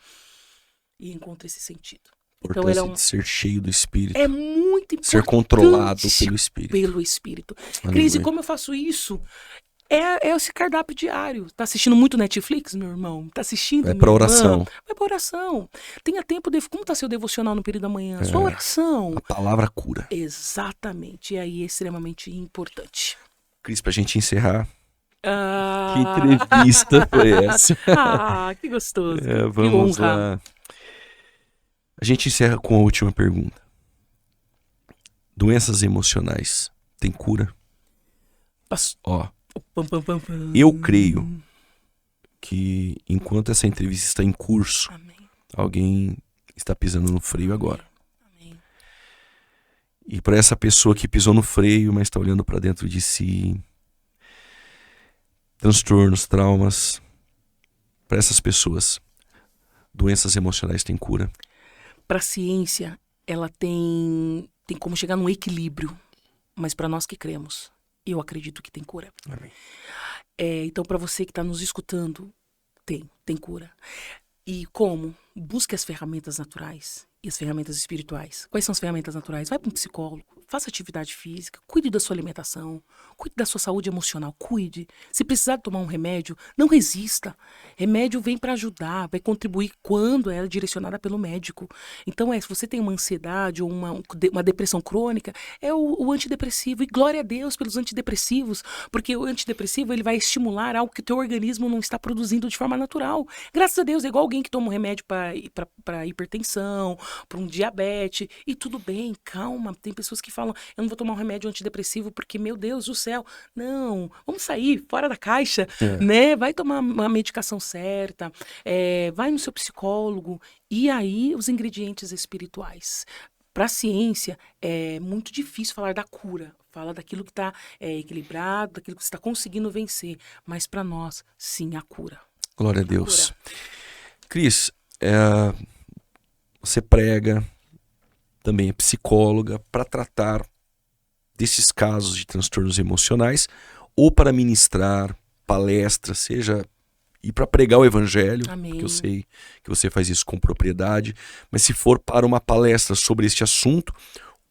B: e encontro esse sentido. Então,
A: Importância de ser cheio do Espírito.
B: É muito importante.
A: Ser controlado pelo Espírito.
B: Pelo Espírito.
A: Aleluia.
B: Cris, e como eu faço isso? É esse cardápio diário. Tá assistindo muito Netflix, meu irmão? Tá assistindo?
A: Vai pra oração.
B: Vai pra oração. Tenha tempo de... Como tá seu devocional no período da manhã? Sua oração.
A: A palavra cura.
B: Exatamente. E aí é extremamente importante.
A: Cris, pra gente encerrar. Que entrevista foi essa?
B: Que gostoso.
A: Vamos
B: que honra.
A: lá. A gente encerra com a última pergunta. Doenças emocionais tem cura? Ó, eu creio que enquanto essa entrevista está em curso,
B: Amém.
A: alguém está pisando no freio agora.
B: Amém.
A: E para essa pessoa que pisou no freio, mas está olhando para dentro de si, transtornos, traumas, para essas pessoas, doenças emocionais têm cura?
B: Para a ciência, ela tem como chegar num equilíbrio, mas para nós que cremos, eu acredito que tem cura.
A: Amém.
B: Então, para você que está nos escutando, tem cura. E como? Busque as ferramentas naturais e as ferramentas espirituais. Quais são as ferramentas naturais? Vai para um psicólogo, faça atividade física, cuide da sua alimentação, cuide da sua saúde emocional, cuide. Se precisar tomar um remédio, não resista. Remédio vem para ajudar, vai contribuir quando é direcionada pelo médico. Então, se você tem uma ansiedade ou uma depressão crônica, é o antidepressivo. E glória a Deus pelos antidepressivos, porque o antidepressivo ele vai estimular algo que o teu organismo não está produzindo de forma natural. Graças a Deus, é igual alguém que toma um remédio para hipertensão, para um diabetes, e tudo bem, calma. Tem pessoas que falam, eu não vou tomar um remédio antidepressivo porque, meu Deus do céu, não, vamos sair fora da caixa, né? Vai tomar uma medicação certa, vai no seu psicólogo, e aí os ingredientes espirituais. Para a ciência, é muito difícil falar da cura, fala daquilo que está equilibrado, daquilo que você está conseguindo vencer, mas para nós, sim, a cura.
A: Glória a Deus. Cris, você prega, também é psicóloga, para tratar desses casos de transtornos emocionais ou para ministrar palestras, seja e para pregar o evangelho,
B: Amém.
A: porque eu sei que você faz isso com propriedade, mas se for para uma palestra sobre este assunto,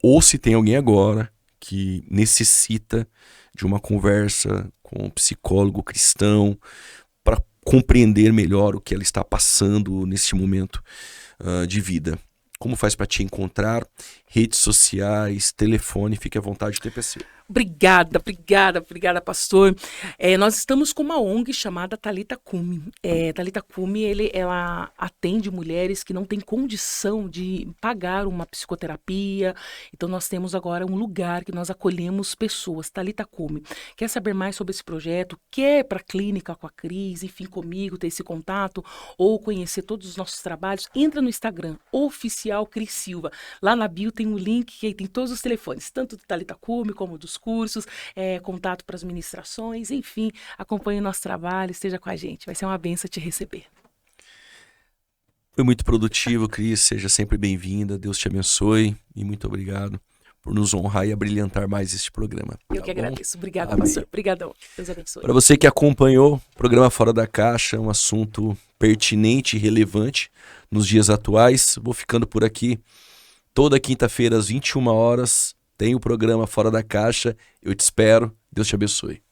A: ou se tem alguém agora que necessita de uma conversa com um psicólogo cristão para compreender melhor o que ela está passando neste momento de vida. Como faz para te encontrar? Redes sociais, telefone, fique à vontade, TPC.
B: Obrigada, pastor. Nós estamos com uma ONG chamada Thalita Cume. Thalita Cume, ela atende mulheres que não têm condição de pagar uma psicoterapia. Então, nós temos agora um lugar que nós acolhemos pessoas, Thalita Cume. Quer saber mais sobre esse projeto? Quer para a clínica com a Cris, enfim, comigo, ter esse contato, ou conhecer todos os nossos trabalhos? Entra no Instagram, oficial Cris Silva. Lá na bio tem um link que tem todos os telefones, tanto do Thalita Cume como dos cursos, contato para as ministrações, enfim, acompanhe o nosso trabalho, esteja com a gente. Vai ser uma benção te receber.
A: Foi muito produtivo, Cris. Seja sempre bem-vinda. Deus te abençoe e muito obrigado por nos honrar e abrilhantar mais este programa.
B: Eu que agradeço. Obrigada, pastor. Obrigadão. Deus abençoe.
A: Para você que acompanhou o programa Fora da Caixa, um assunto pertinente e relevante nos dias atuais. Vou ficando por aqui. Toda quinta-feira às 21 horas tem o programa Fora da Caixa. Eu te espero. Deus te abençoe.